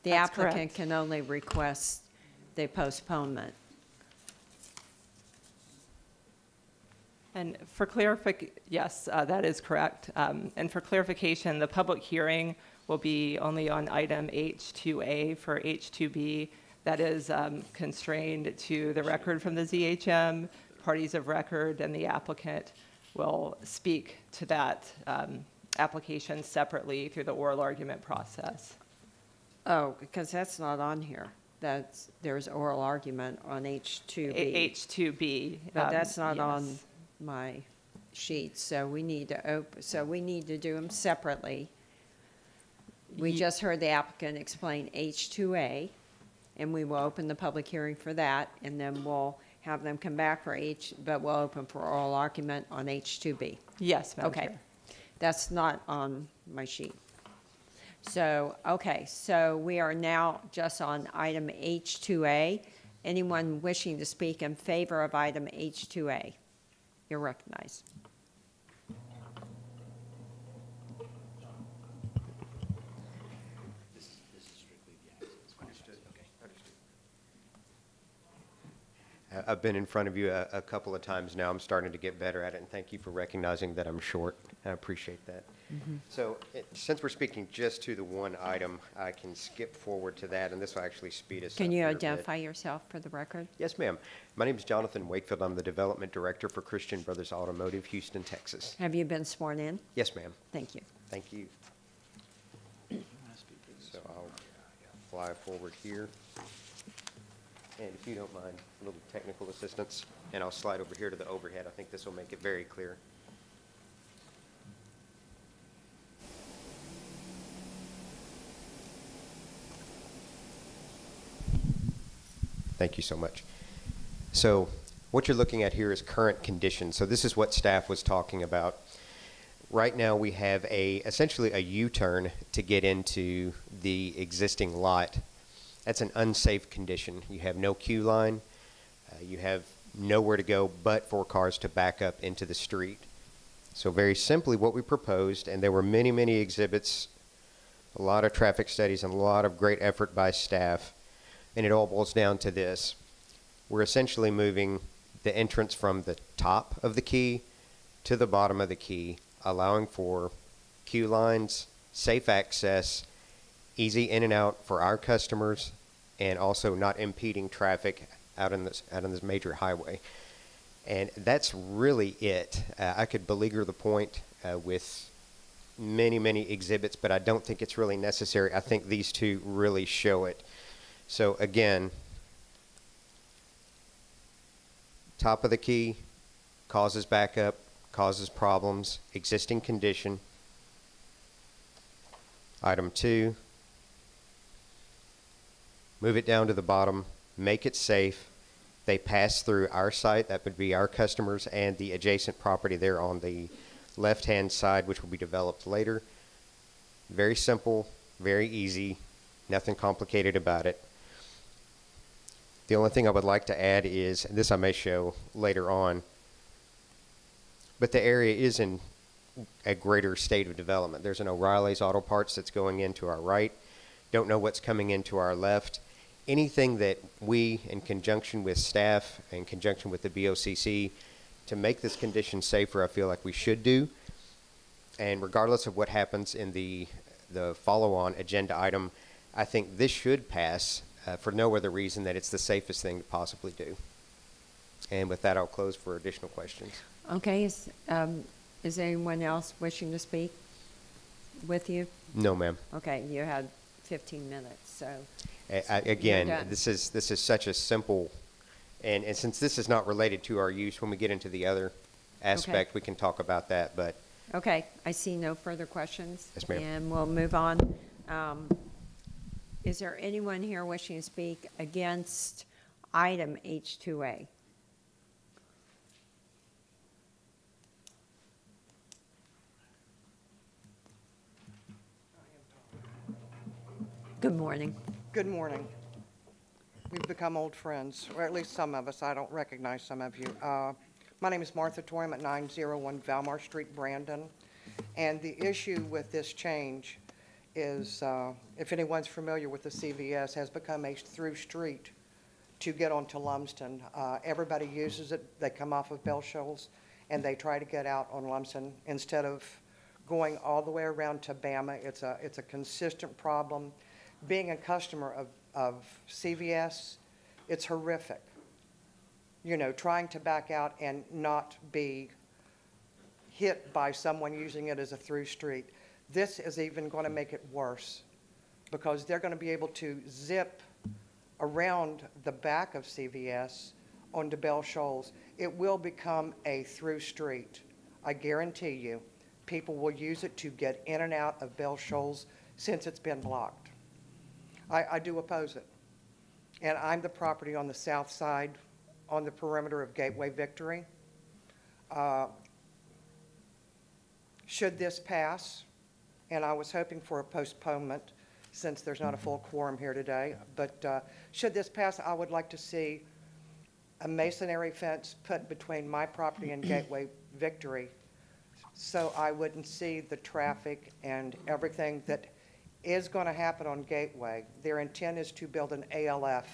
The That's applicant correct. can only request the postponement. And for yes, that is correct. And for clarification, the public hearing will be only on item H2A. For H2B, that is constrained to the record from the ZHM, parties of record, and the applicant will speak to that application separately through the oral argument process. Oh, because that's not on here. There's oral argument on H2B. H2B. But that's not on yes. my sheet, so we need to do them separately. We just heard the applicant explain H2A, and we will open the public hearing for that, and then we'll have them come back for but we'll open for oral argument on H2B. Yes, Madam Okay. Chair. That's not on my sheet. So, okay, so we are now just on item H2A. Anyone wishing to speak in favor of item H2A? You're recognized. I've been in front of you a couple of times now. I'm starting to get better at it, and thank you for recognizing that I'm short. I appreciate that. So since we're speaking just to the one item, I can skip forward to that, and this will actually speed us up. Can you here a bit. identify yourself for the record? Yes, ma'am. My name is Jonathan Wakefield. I'm the Development Director for Christian Brothers Automotive, Houston, Texas. Have you been sworn in? Yes, ma'am. Thank you. Thank you. So I'll fly forward here. And if you don't mind, a little technical assistance, and I'll slide over here to the overhead. I think this will make it very clear. Thank you so much. So what you're looking at here is current conditions. So this is what staff was talking about. Right now we have essentially a U-turn to get into the existing lot. That's an unsafe condition. You have no queue line. You have nowhere to go but for cars to back up into the street. So very simply what we proposed, and there were many, many exhibits, a lot of traffic studies, and a lot of great effort by staff, and it all boils down to this. We're essentially moving the entrance from the top of the key to the bottom of the key, allowing for queue lines, safe access, easy in and out for our customers, and also not impeding traffic out on this major highway. And that's really it. I could beleaguer the point with many, many exhibits, but I don't think it's really necessary. I think these two really show it. So again, top of the key causes backup, causes problems, existing condition. Item 2, move it down to the bottom, make it safe. They pass through our site, that would be our customers, and the adjacent property there on the left-hand side, which will be developed later. Very simple, very easy, nothing complicated about it. The only thing I would like to add is, and this I may show later on, but the area is in a greater state of development. There's an O'Reilly's Auto Parts that's going into our right. Don't know what's coming into our left. Anything that we, in conjunction with staff, in conjunction with the BOCC, to make this condition safer, I feel like we should do. And regardless of what happens in the follow-on agenda item, I think this should pass for no other reason that it's the safest thing to possibly do. And with that, I'll close for additional questions. Okay, is anyone else wishing to speak with you? No, ma'am. Okay, you had 15 minutes, so. Again, You're done. this is such a simple, and since this is not related to our use, when we get into the other aspect, we can talk about that, but. Okay, I see no further questions. Yes, ma'am. And we'll move on. Is there anyone here wishing to speak against item H2A? Good morning. Good morning. We've become old friends, or at least some of us. I don't recognize some of you. My name is Martha Toy. I'm at 901 Valmar Street, Brandon. And the issue with this change is, if anyone's familiar with the CVS, has become a through street to get onto Lumsden. Everybody uses it. They come off of Bell Shoals, and they try to get out on Lumsden instead of going all the way around to Bama. It's a consistent problem. Being a customer of CVS, it's horrific. You know, trying to back out and not be hit by someone using it as a through street. This is even going to make it worse because they're going to be able to zip around the back of CVS onto Bell Shoals. It will become a through street. I guarantee you, people will use it to get in and out of Bell Shoals since it's been blocked. I do oppose it. And I'm the property on the south side on the perimeter of Gateway Victory. Should this pass, and I was hoping for a postponement since there's not a full quorum here today, but should this pass, I would like to see a masonry fence put between my property and Gateway Victory so I wouldn't see the traffic and everything that is going to happen on Gateway. Their intent is to build an ALF.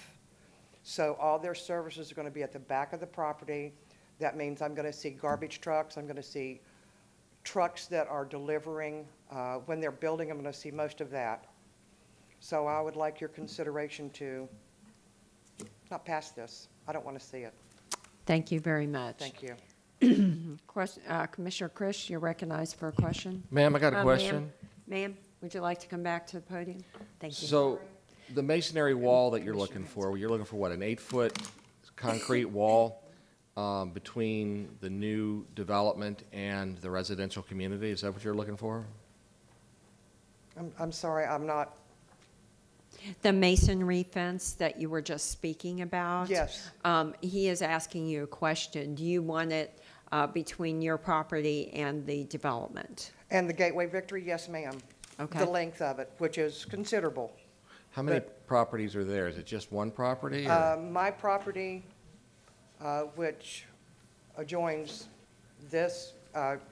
So all their services are going to be at the back of the property. That means I'm going to see garbage trucks. I'm going to see trucks that are delivering. When they're building, I'm going to see most of that. So I would like your consideration to not pass this. I don't want to see it. Thank you very much. Thank you. Commissioner Krish, you're recognized for a question. Ma'am, I got a question. Ma'am, would you like to come back to the podium? Thank you. So the masonry wall that you're looking for what, an 8-foot concrete wall between the new development and the residential community? Is that what you're looking for? I'm sorry, I'm not. The masonry fence that you were just speaking about? Yes. He is asking you a question. Do you want it between your property and the development? And the Gateway Victory, yes, ma'am. Okay. The length of it, which is considerable. How many properties are there? Is it just one property? Or? My property, which adjoins this,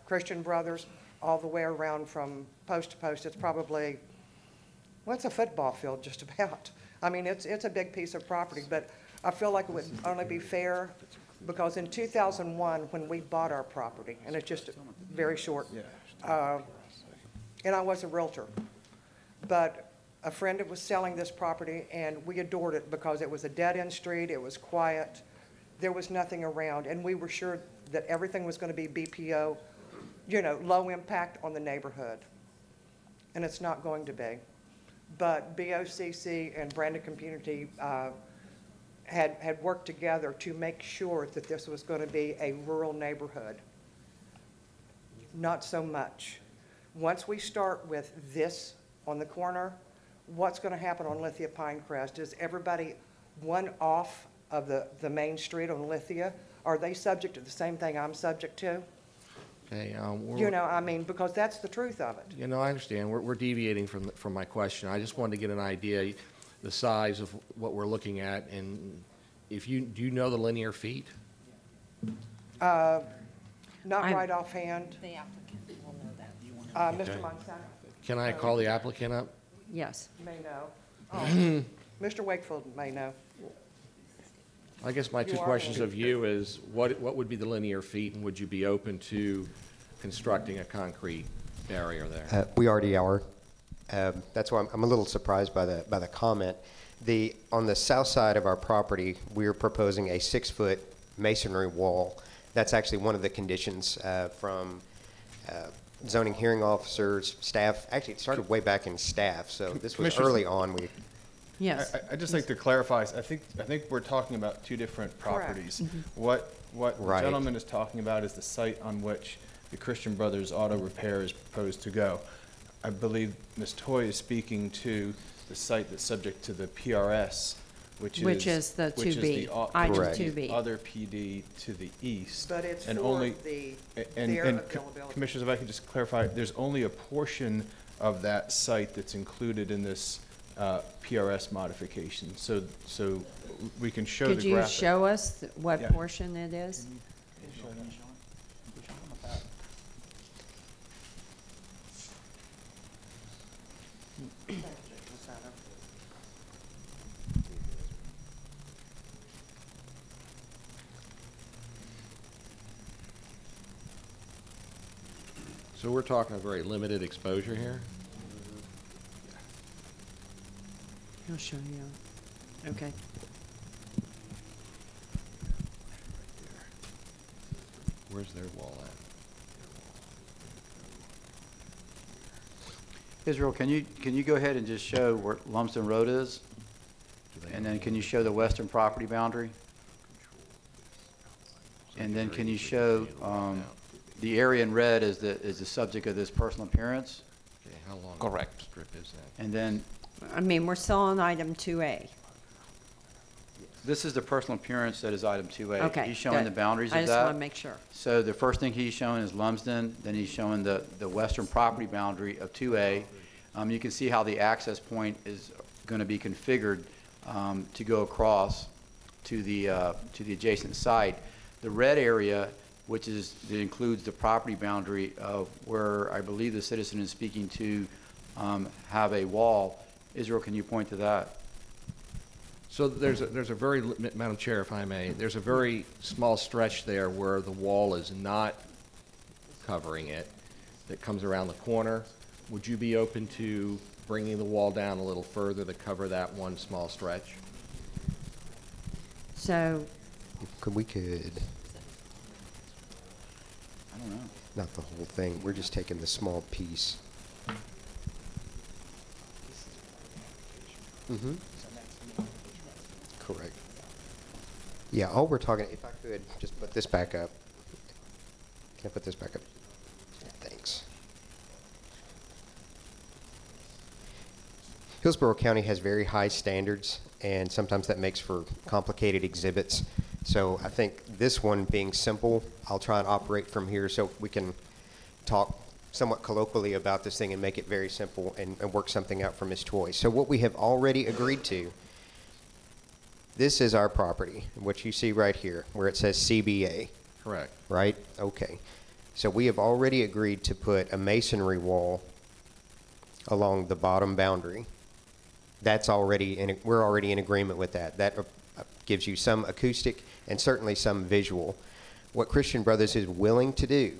Christian Brothers, all the way around from post to post, it's probably, well, it's a football field just about. I mean, it's a big piece of property, but I feel like it would only be fair because in 2001, when we bought our property, and it's just very short, and I was a realtor, but a friend was selling this property, and we adored it because it was a dead-end street, it was quiet, there was nothing around, and we were sure that everything was going to be BPO, you know, low impact on the neighborhood, and it's not going to be. But BOCC and Brandon Community had worked together to make sure that this was going to be a rural neighborhood. Not so much. Once we start with this on the corner, what's going to happen on Lithia Pinecrest? Is everybody one off of the main street on Lithia? Are they subject to the same thing I'm subject to? Okay, you know, I mean, because that's the truth of it. You know, I understand. We're deviating from my question. I just wanted to get an idea, the size of what we're looking at, and do you know the linear feet? Not right offhand. The applicant will know that. Mr. Montana? Can I call the applicant up? Yes. May know. Oh, Mr. Wakefield may know. I guess my two questions of you is, what would be the linear feet, and would you be open to constructing a concrete barrier there? We already are. That's why I'm a little surprised by the comment. On the south side of our property, we're proposing a 6-foot masonry wall. That's actually one of the conditions from zoning hearing officers, staff. Actually, it started way back in staff, so this was early on. Yes. I'd just like to clarify, I think we're talking about two different properties. What the gentleman is talking about is the site on which the Christian Brothers Auto Repair is proposed to go. I believe Ms. Toy is speaking to the site that's subject to the PRS, which is the 2B, item 2B. Other PD to the east. But it's and for only, their and availability. Commissioners, if I could just clarify, there's only a portion of that site that's included in this PRS modification. So we can show the Could graphic. you show us what Yeah. portion it is? So we're talking a very limited exposure here? I'll show you. Okay. Where's their wall at? Israel, can you go ahead and just show where Lumsden Road is? And then can you show the western property boundary? And then can you show the area in red is the subject of this personal appearance? Okay, how long? Correct. Strip is that? And then I mean, we're still on item 2A. this is the personal appearance that is item 2A. Okay, He's showing good. the boundaries of that. I just want to make sure. So the first thing he's showing is Lumsden, then he's showing the western property boundary of 2A. You can see how the access point is going to be configured to go across to the adjacent site. The red area, which that includes the property boundary of where I believe the citizen is speaking to have a wall. Israel, can you point to that? So there's a very, Madam Chair, if I may, there's a very small stretch there where the wall is not covering it, that comes around the corner. Would you be open to bringing the wall down a little further to cover that one small stretch? So We could, I don't know. not the whole thing, we're just taking the small piece. Mm-hmm. Correct. Yeah, all we're talking, if I could just put this back up. Can I put this back up? Thanks. Hillsborough County has very high standards, and sometimes that makes for complicated exhibits. So I think this one being simple, I'll try and operate from here so we can talk somewhat colloquially about this thing and make it very simple and work something out for Ms. Toy. So what we have already agreed to, this is our property, what you see right here, where it says CBA. Correct. Right? Okay. So we have already agreed to put a masonry wall along the bottom boundary. That's already we're already in agreement with that. That gives you some acoustic and certainly some visual. What Christian Brothers is willing to do,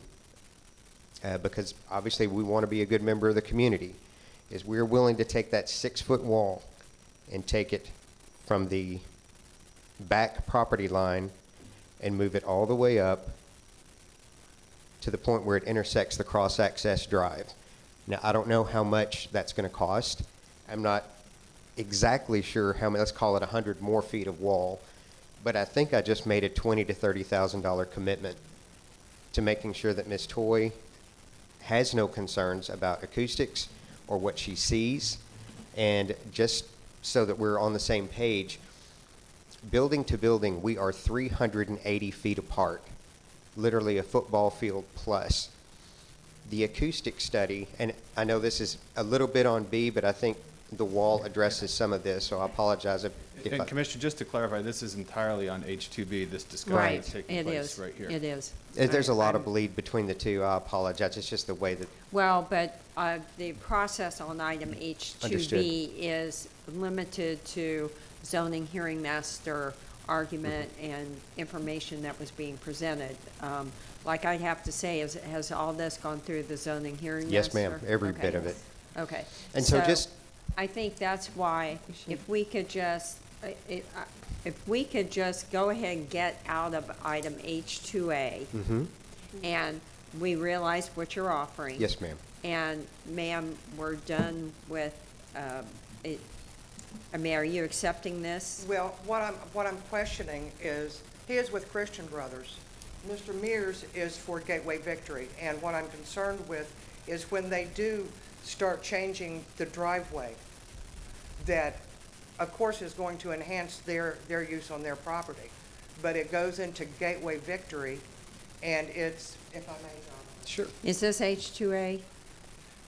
because obviously we want to be a good member of the community, is we're willing to take that 6-foot wall and take it from the back property line and move it all the way up to the point where it intersects the cross-access drive. Now, I don't know how much that's going to cost. I'm not exactly sure how many, let's call it 100 more feet of wall, but I think I just made a $20,000 to $30,000 commitment to making sure that Ms. Toy has no concerns about acoustics or what she sees. And just so that we're on the same page, building to building, we are 380 feet apart, literally a football field plus. The acoustic study, and I know this is a little bit on B, but I think the wall addresses some of this, so I apologize if And Commissioner, just to clarify, this is entirely on H2B, this discussion right, is taking it place is. right here. It is. There's a lot of bleed between the two. I apologize. It's just the way that. Well, but the process on item H2B Understood. is limited to zoning hearing master argument and information that was being presented. Like I'd have to say, has all this gone through the zoning hearing Yes, master? ma'am. Every Okay. bit of it. Okay. And so just. I think that's why, if we could just go ahead and get out of item H2A, Mm-hmm. and we realize what you're offering. Yes, ma'am. And ma'am, we're done with, it. I mean, are you accepting this? Well, what I'm questioning is, he is with Christian Brothers. Mr. Mears is for Gateway Victory, and what I'm concerned with is when they do start changing the driveway, that, of course, is going to enhance their use on their property. But it goes into Gateway Victory, and it's, if I may, John. Sure. Is this H2A?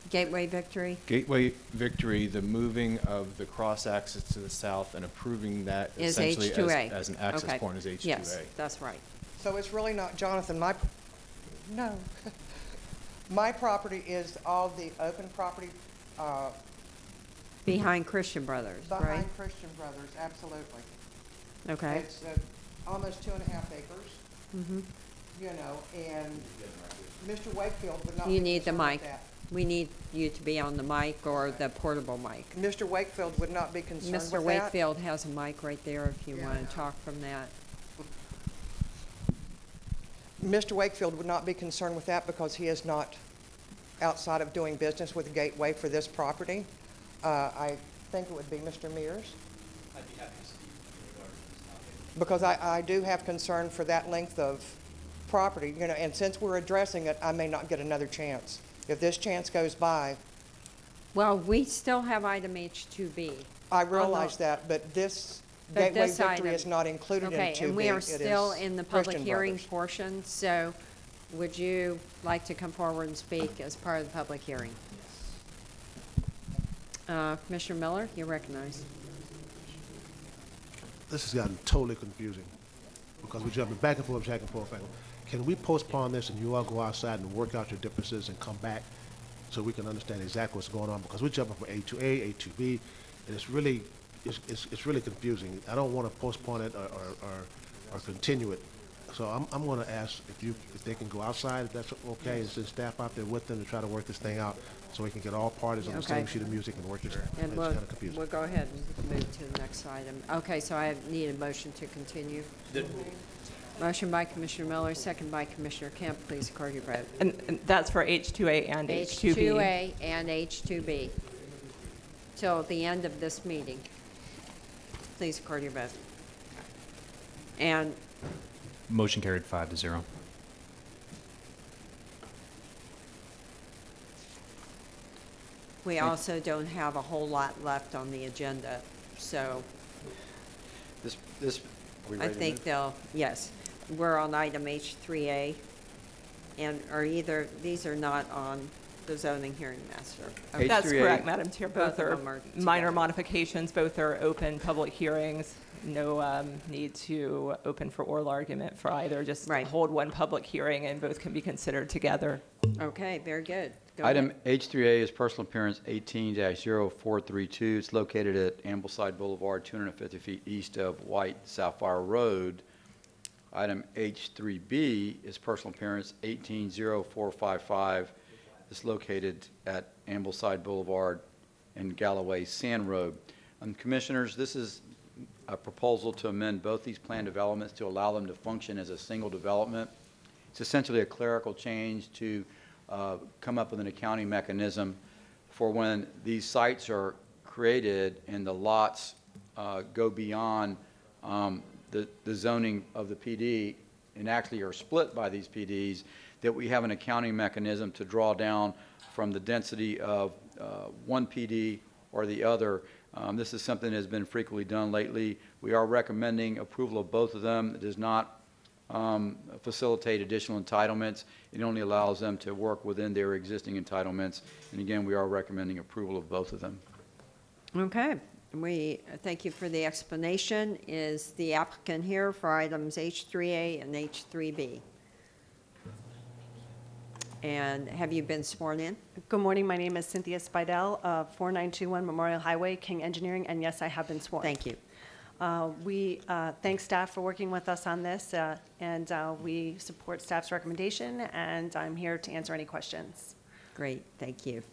Gateway Victory? Gateway Victory, the moving of the cross-access to the south and approving that Is essentially H2A. as an access Okay. point is H2A. Yes, that's right. So it's really not, Jonathan, no. My property is all the open property, Behind Christian Brothers, right? behind Christian Brothers, absolutely. Okay. It's almost 2.5 acres, Mhm. you know, and Mr. Wakefield would not You be need the concerned with mic. that. We need you to be on the mic or the portable mic. Mr. Wakefield would not be concerned with that. Mr. Wakefield has a mic right there if you Yeah, I want know. to talk from that. Mr. Wakefield would not be concerned with that because he is not outside of doing business with Gateway for this property. I think it would be Mr. Mears. I'd be happy to speak in regards to this topic. Because I do have concern for that length of property, you know, and since we're addressing it, I may not get another chance. If this chance goes by, Well, we still have item H2B. I realize that, but this Gateway this Victory item- is not included in 2B. Okay, and we are It still is in the public Christian hearing Brothers. portion, so would you like to come forward and speak as part of the public hearing? Commissioner Miller, you're recognized. This has gotten totally confusing because we're jumping back and forth, back and forth, back and forth. Can we postpone this and you all go outside and work out your differences and come back so we can understand exactly what's going on? Because we're jumping from A2A, A2B, and it's really confusing. I don't want to postpone it or continue it. So I'm going to ask if they can go outside, if that's okay, and send staff out there with them to try to work this thing out so we can get all parties on the same Okay. sheet of music and work this out. And It's we'll, kind of confusing. we'll go ahead and move to the next item. Okay, so I need a motion to continue. Motion by Commissioner Miller, second by Commissioner Kemp. Please record your vote. And that's for H2A and H2B. H2A and H2B till the end of this meeting. Please record your vote. And Motion carried 5-0. we also don't have a whole lot left on the agenda, so Are we I ready to think move? they'll, yes. We're on item H3A, and these are not on the zoning hearing master. Okay. That's H3A. correct, Madam Chair. Both Both of are them are minor together. modifications. Both are open public hearings. No need to open for oral argument for either. Just Right. hold one public hearing, and both can be considered together. Okay, very good. Go Item ahead. H3A is personal appearance 18-0432. It's located at Ambleside Boulevard, 250 feet east of White Sapphire Road. Item H3B is personal appearance 18-0455. It's located at Ambleside Boulevard and Galloway Sand Road. Commissioners, this is a proposal to amend both these plan developments to allow them to function as a single development. It's essentially a clerical change to come up with an accounting mechanism for when these sites are created and the lots go beyond the zoning of the PD and actually are split by these PDs, that we have an accounting mechanism to draw down from the density of one PD or the other. This is something that has been frequently done lately. We are recommending approval of both of them. It does not facilitate additional entitlements. It only allows them to work within their existing entitlements. And again, we are recommending approval of both of them. Okay, we thank you for the explanation. Is the applicant here for items H3A and H3B? And have you been sworn in? Good morning. My name is Cynthia Spidell of 4921 Memorial Highway, King Engineering, and yes, I have been sworn. Thank you. We thank staff for working with us on this, and we support staff's recommendation, and I'm here to answer any questions. Great, thank you.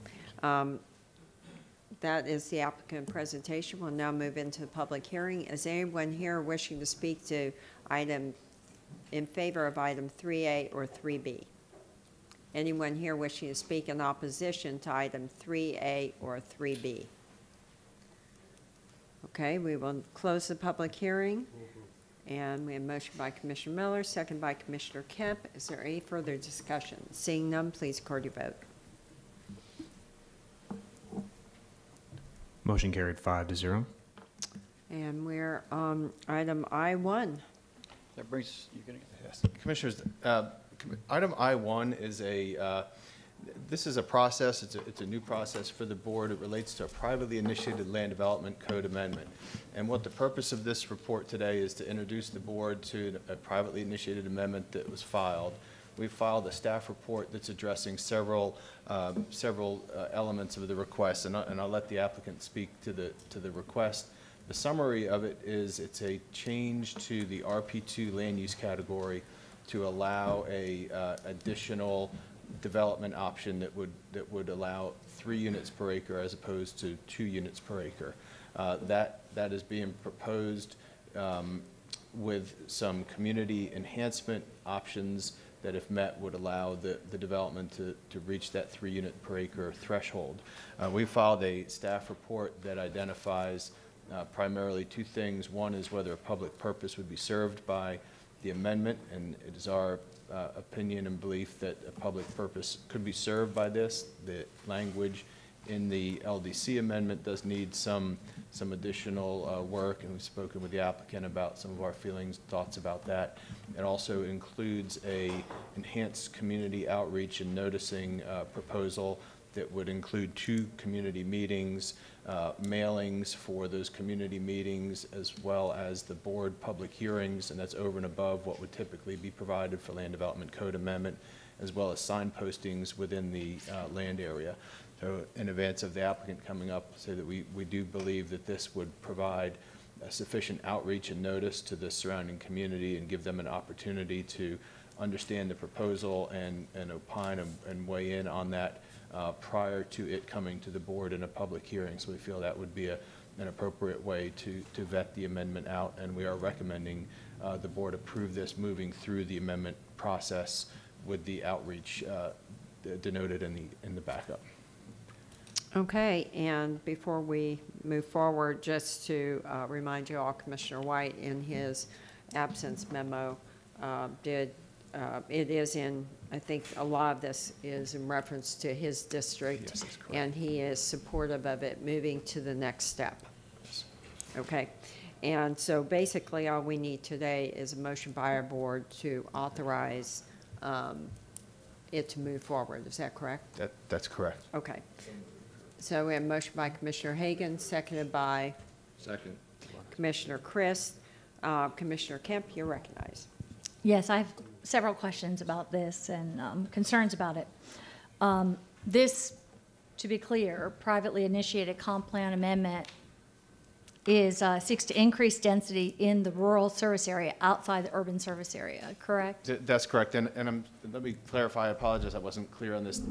That is the applicant presentation. We'll now move into the public hearing. Is anyone here wishing to speak to item, in favor of item 3A or 3B? Anyone here wishing to speak in opposition to item 3A or 3B? Okay, we will close the public hearing. And we have a motion by Commissioner Miller, second by Commissioner Kemp. Is there any further discussion? Seeing none, please record your vote. Motion carried 5-0. And we're on item I1. That brings, you getting? Yes. Commissioners, item I1 is a This is a process, it's a new process for the board. It relates to a privately initiated land development code amendment. And what the purpose of this report today is to introduce the board to a privately initiated amendment that was filed. We filed a staff report that's addressing several elements of the request, and I'll let the applicant speak to the request. The summary of it is it's a change to the RP2 land use category to allow a additional development option that would allow 3 units per acre as opposed to 2 units per acre. That is being proposed with some community enhancement options that, if met, would allow the development to reach that 3 unit per acre threshold. We filed a staff report that identifies primarily 2 things. One is whether a public purpose would be served by the amendment, and it is our opinion and belief that a public purpose could be served by this. The language in the LDC amendment does need some additional work, and we've spoken with the applicant about some of our feelings, thoughts about that. It also includes a enhanced community outreach and noticing proposal that would include 2 community meetings, mailings for those community meetings, as well as the board public hearings, and that's over and above what would typically be provided for land development code amendment, as well as sign postings within the land area. So in advance of the applicant coming up, say that we do believe that this would provide sufficient outreach and notice to the surrounding community and give them an opportunity to understand the proposal and opine and weigh in on that prior to it coming to the board in a public hearing. So we feel that would be an appropriate way to vet the amendment out, and we are recommending the board approve this moving through the amendment process with the outreach denoted in the backup. Okay, and before we move forward, just to remind you all, Commissioner White in his absence memo it is in, I think a lot of this is in reference to his district. Yes, that's correct. And he is supportive of it moving to the next step. Yes. Okay, and so basically all we need today is a motion by our board to authorize it to move forward. Is that correct? That's correct. Okay. So we have a motion by Commissioner Hagan, seconded by Second. Commissioner Christ. Commissioner Kemp, you're recognized. Yes, I have several questions about this and concerns about it. This, to be clear, privately initiated comp plan amendment seeks to increase density in the rural service area outside the urban service area, correct? That's correct. And let me clarify, I apologize I wasn't clear on this.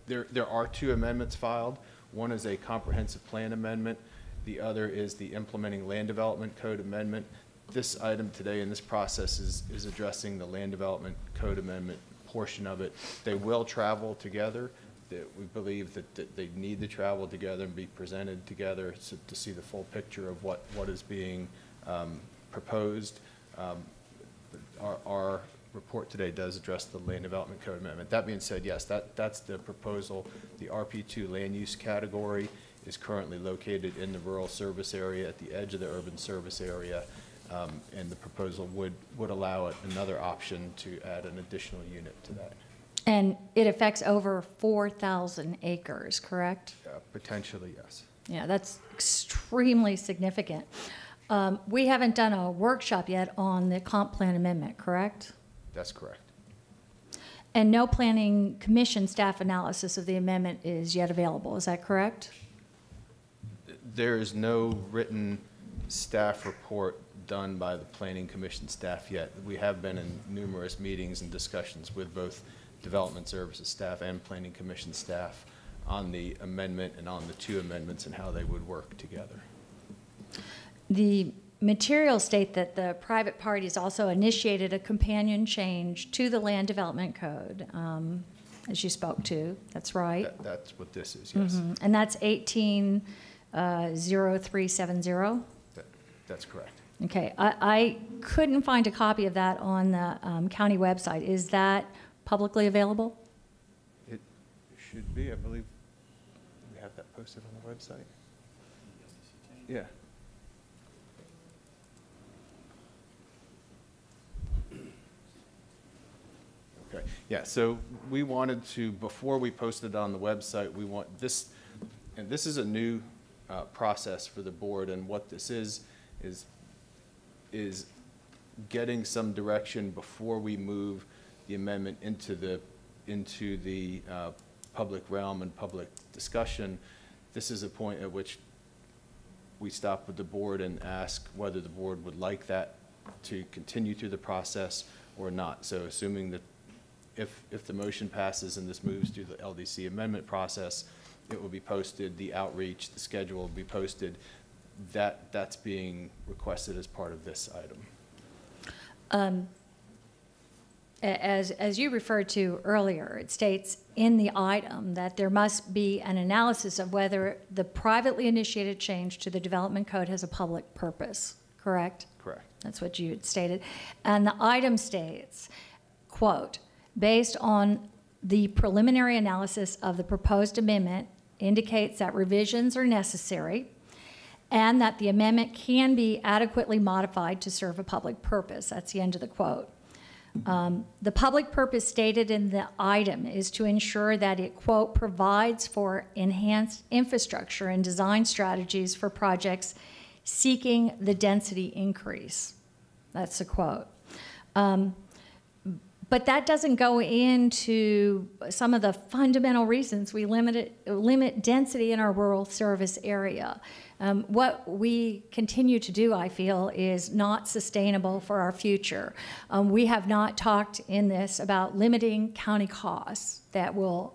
There are 2 amendments filed. One is a comprehensive plan amendment. The other is the implementing land development code amendment. This item today in this process is addressing the land development code amendment portion of it. They will travel together. We believe that they need to travel together and be presented together to see the full picture of what is being proposed. Our report today does address the land development code amendment. That being said, yes, that's the proposal. The RP2 land use category is currently located in the rural service area at the edge of the urban service area. And the proposal would allow another option to add an additional unit to that. And it affects over 4,000 acres, correct? Potentially, yes. Yeah, that's extremely significant. We haven't done a workshop yet on the comp plan amendment, correct? That's correct. And no planning commission staff analysis of the amendment is yet available, is that correct? There is no written staff report done by the planning commission staff yet. We have been in numerous meetings and discussions with both development services staff and planning commission staff on the amendment and on the 2 amendments and how they would work together. The materials state that the private parties also initiated a companion change to the land development code, as you spoke to. That's right. That's what this is, yes. Mm-hmm. And that's 180370. That's correct. Okay, I couldn't find a copy of that on the county website. Is that publicly available? It should be, I believe. We have that posted on the website. Yeah. Okay. Yeah, so we wanted to, before we posted it on the website, we want this, and this is a new process for the board, and what this is getting some direction before we move the amendment into the public realm and public discussion. This is a point at which we stop with the board and ask whether the board would like that to continue through the process or not. So assuming that if the motion passes and this moves through the LDC amendment process, it will be posted, the outreach, the schedule will be posted. That's being requested as part of this item. As you referred to earlier, it states in the item that there must be an analysis of whether the privately initiated change to the development code has a public purpose, correct? Correct. That's what you had stated. And the item states, quote, based on the preliminary analysis of the proposed amendment indicates that revisions are necessary and that the amendment can be adequately modified to serve a public purpose. That's the end of the quote. The public purpose stated in the item is to ensure that it, quote, provides for enhanced infrastructure and design strategies for projects seeking the density increase. That's a quote. But that doesn't go into some of the fundamental reasons we limit density in our rural service area. What we continue to do, I feel, is not sustainable for our future. We have not talked in this about limiting county costs that will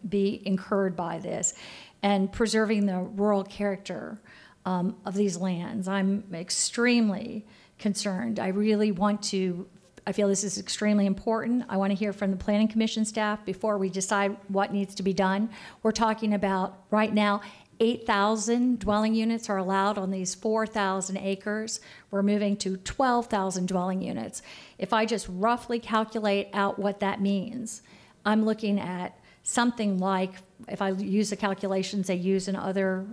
be incurred by this and preserving the rural character of these lands. I'm extremely concerned. I really want to I feel this is extremely important. I want to hear from the Planning Commission staff before we decide what needs to be done. We're talking about, right now, 8,000 dwelling units are allowed on these 4,000 acres. We're moving to 12,000 dwelling units. If I just roughly calculate out what that means, I'm looking at something like, if I use the calculations they use in other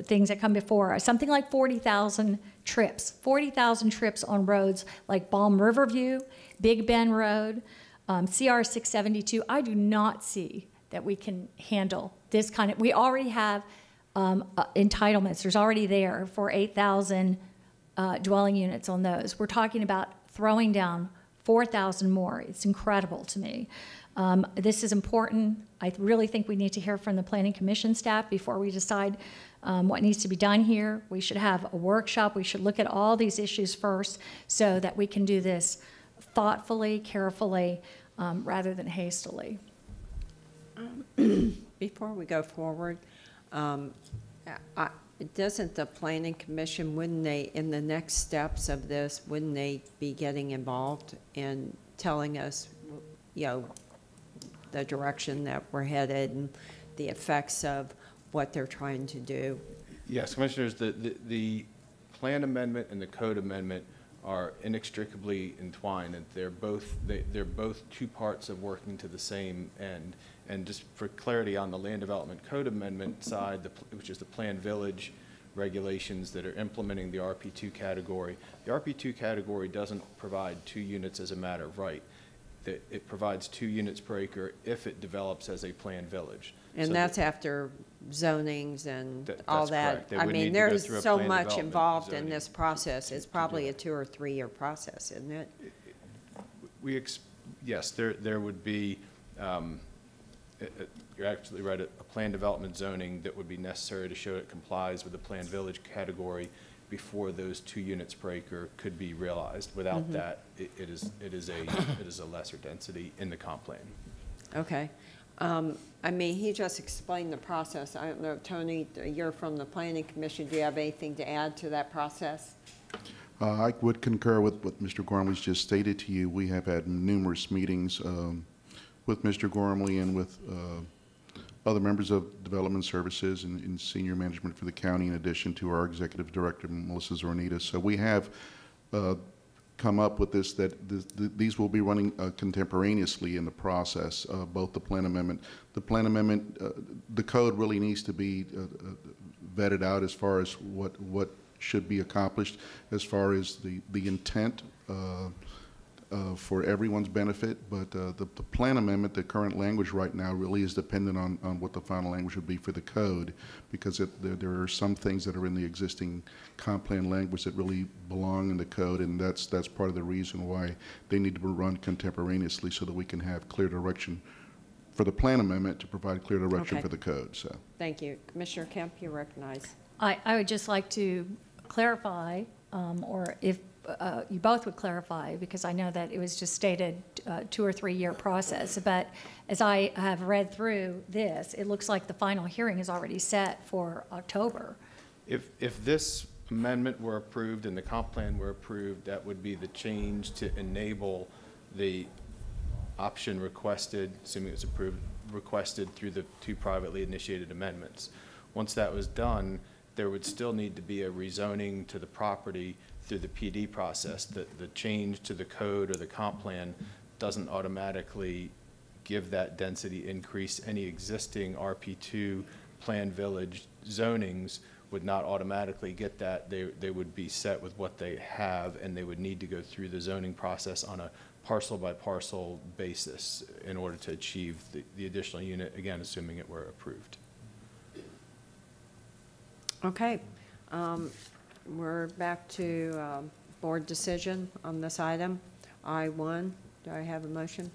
things that come before us, something like 40,000 trips. 40,000 trips on roads like Balm Riverview, Big Bend Road, CR 672. I do not see that we can handle this kind of, we already have entitlements. There's already there for 8,000 dwelling units on those. We're talking about throwing down 4,000 more. It's incredible to me. This is important. I really think we need to hear from the Planning Commission staff before we decide what needs to be done here. We should have a workshop. We should look at all these issues first so that we can do this thoughtfully, carefully, rather than hastily. Before we go forward, doesn't the Planning Commission, wouldn't they, in the next steps of this, wouldn't they be getting involved in telling us, you know, the direction that we're headed and the effects of what they're trying to do? Yes, Commissioners, the plan amendment and the code amendment are inextricably entwined, and they're both two parts of working to the same end. And just for clarity, on the land development code amendment side, which is the planned village regulations that are implementing the RP2 category, the RP2 category doesn't provide 2 units as a matter of right. It provides 2 units per acre if it develops as a planned village. And so that's after zonings and all that. Correct. I mean, there's so much involved in this process. It's probably a 2 or 3 year process, isn't it? Yes, there would be, you're actually right, a planned development zoning that would be necessary to show it complies with the planned village category before those 2 units per acre could be realized. Without that, it is a lesser density in the comp plan. Okay. I mean, he just explained the process. I don't know, Tony, you're from the Planning Commission. Do you have anything to add to that process? I would concur with what Mr. Gormley's just stated to you. We have had numerous meetings with Mr. Gormley and with other members of Development Services and senior management for the county, in addition to our Executive Director, Melissa Zornita. So we have come up with this, that these will be running contemporaneously in the process, both the plan amendment. The plan amendment, the code really needs to be vetted out as far as what should be accomplished, as far as the intent. for everyone's benefit, but the plan amendment, the current language right now really is dependent on what the final language would be for the code, because there are some things that are in the existing comp plan language that really belong in the code, and that's part of the reason why they need to be run contemporaneously so that we can have clear direction for the plan amendment to provide clear direction Okay. for the code. So, Thank you. Commissioner Kemp, you recognize. I would just like to clarify, or if you both would clarify, because I know that it was just stated 2 or 3 year process, but as I have read through this, it looks like the final hearing is already set for October. If this amendment were approved and the comp plan were approved, that would be the change to enable the option requested, assuming it's approved, requested through the 2 privately initiated amendments. Once that was done, there would still need to be a rezoning to the property through the PD process. The change to the code or the comp plan doesn't automatically give that density increase. Any existing RP2 planned village zonings would not automatically get that. They would be set with what they have, and they would need to go through the zoning process on a parcel by parcel basis in order to achieve the additional unit, again, assuming it were approved. Okay. We're back to board decision on this item. I-1, do I have a motion?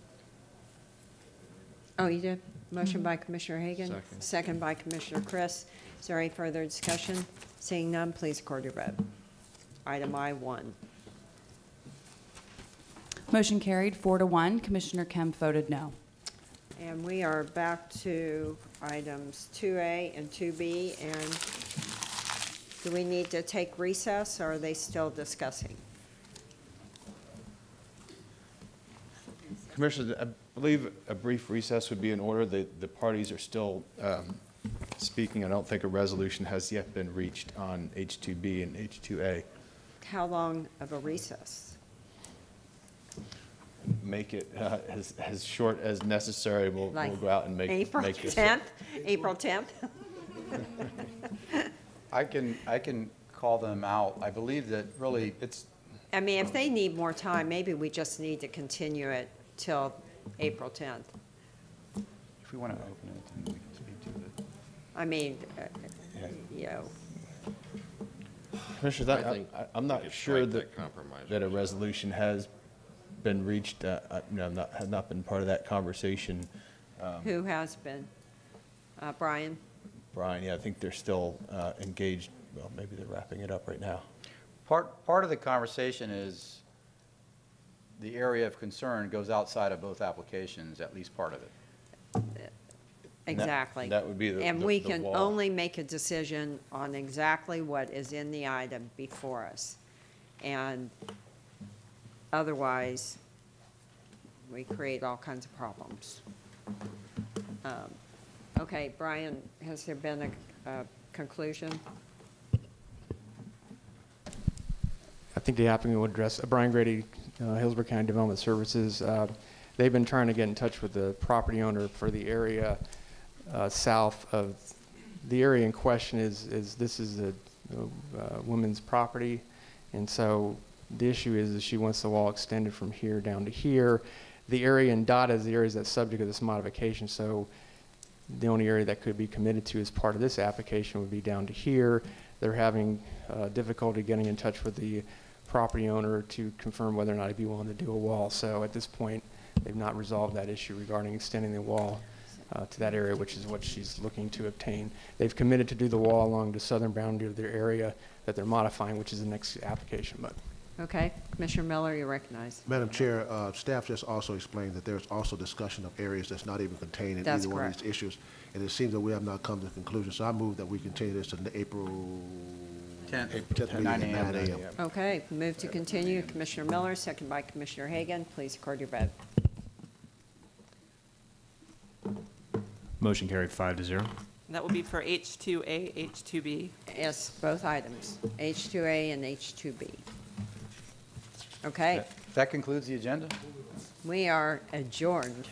Oh, you did? Motion by Commissioner Hagan? Second. Second by Commissioner Chris. Is there any further discussion? Seeing none, please record your vote. Item I-1. Motion carried 4-1. Commissioner Kemp voted no. And we are back to items 2A and 2B, and do we need to take recess, or are they still discussing? Commissioners, I believe a brief recess would be in order. The parties are still speaking. I don't think a resolution has yet been reached on H2B and H2A. How long of a recess? Make it as short as necessary. We'll go out and make April make this. 10th? April 10th? I can call them out. I believe that really it's. I mean, if they need more time, maybe we just need to continue it till April 10th. If we want to open it, then we can speak to it. I mean, you know. Commissioners, I'm not sure that a resolution has been reached. Have not been part of that conversation. Who has been? Brian? Brian, yeah, I think they're still engaged. Well, maybe they're wrapping it up right now. Part of the conversation is the area of concern goes outside of both applications, at least part of it. Exactly. That would be the And we the can wall. only make a decision on exactly what is in the item before us. And otherwise, we create all kinds of problems. Okay, Brian, has there been a conclusion? I think the applicant would address, Brian Grady, Hillsborough County Development Services. They've been trying to get in touch with the property owner for the area south of, the area in question is this is a woman's property, and so the issue is that she wants the wall extended from here down to here. The area in dot is the areas that's subject to this modification, so the only area that could be committed to as part of this application would be down to here. They're having difficulty getting in touch with the property owner to confirm whether or not he'd be willing to do a wall. So at this point, they've not resolved that issue regarding extending the wall to that area, which is what she's looking to obtain. They've committed to do the wall along the southern boundary of their area that they're modifying, which is the next application. But Okay, Commissioner Miller, you recognize. Madam Chair, staff just also explained that there's also discussion of areas that's not even contained in That's either one of correct. these issues. And it seems that we have not come to a conclusion, so I move that we continue this to the April 10th, meeting at 9 a.m. Okay, move to continue. Commissioner Miller, second by Commissioner Hagan. Please record your vote. Motion carried 5-0. That will be for H2A, H2B. Yes, both items, H2A and H2B. Okay, That concludes the agenda. we are adjourned.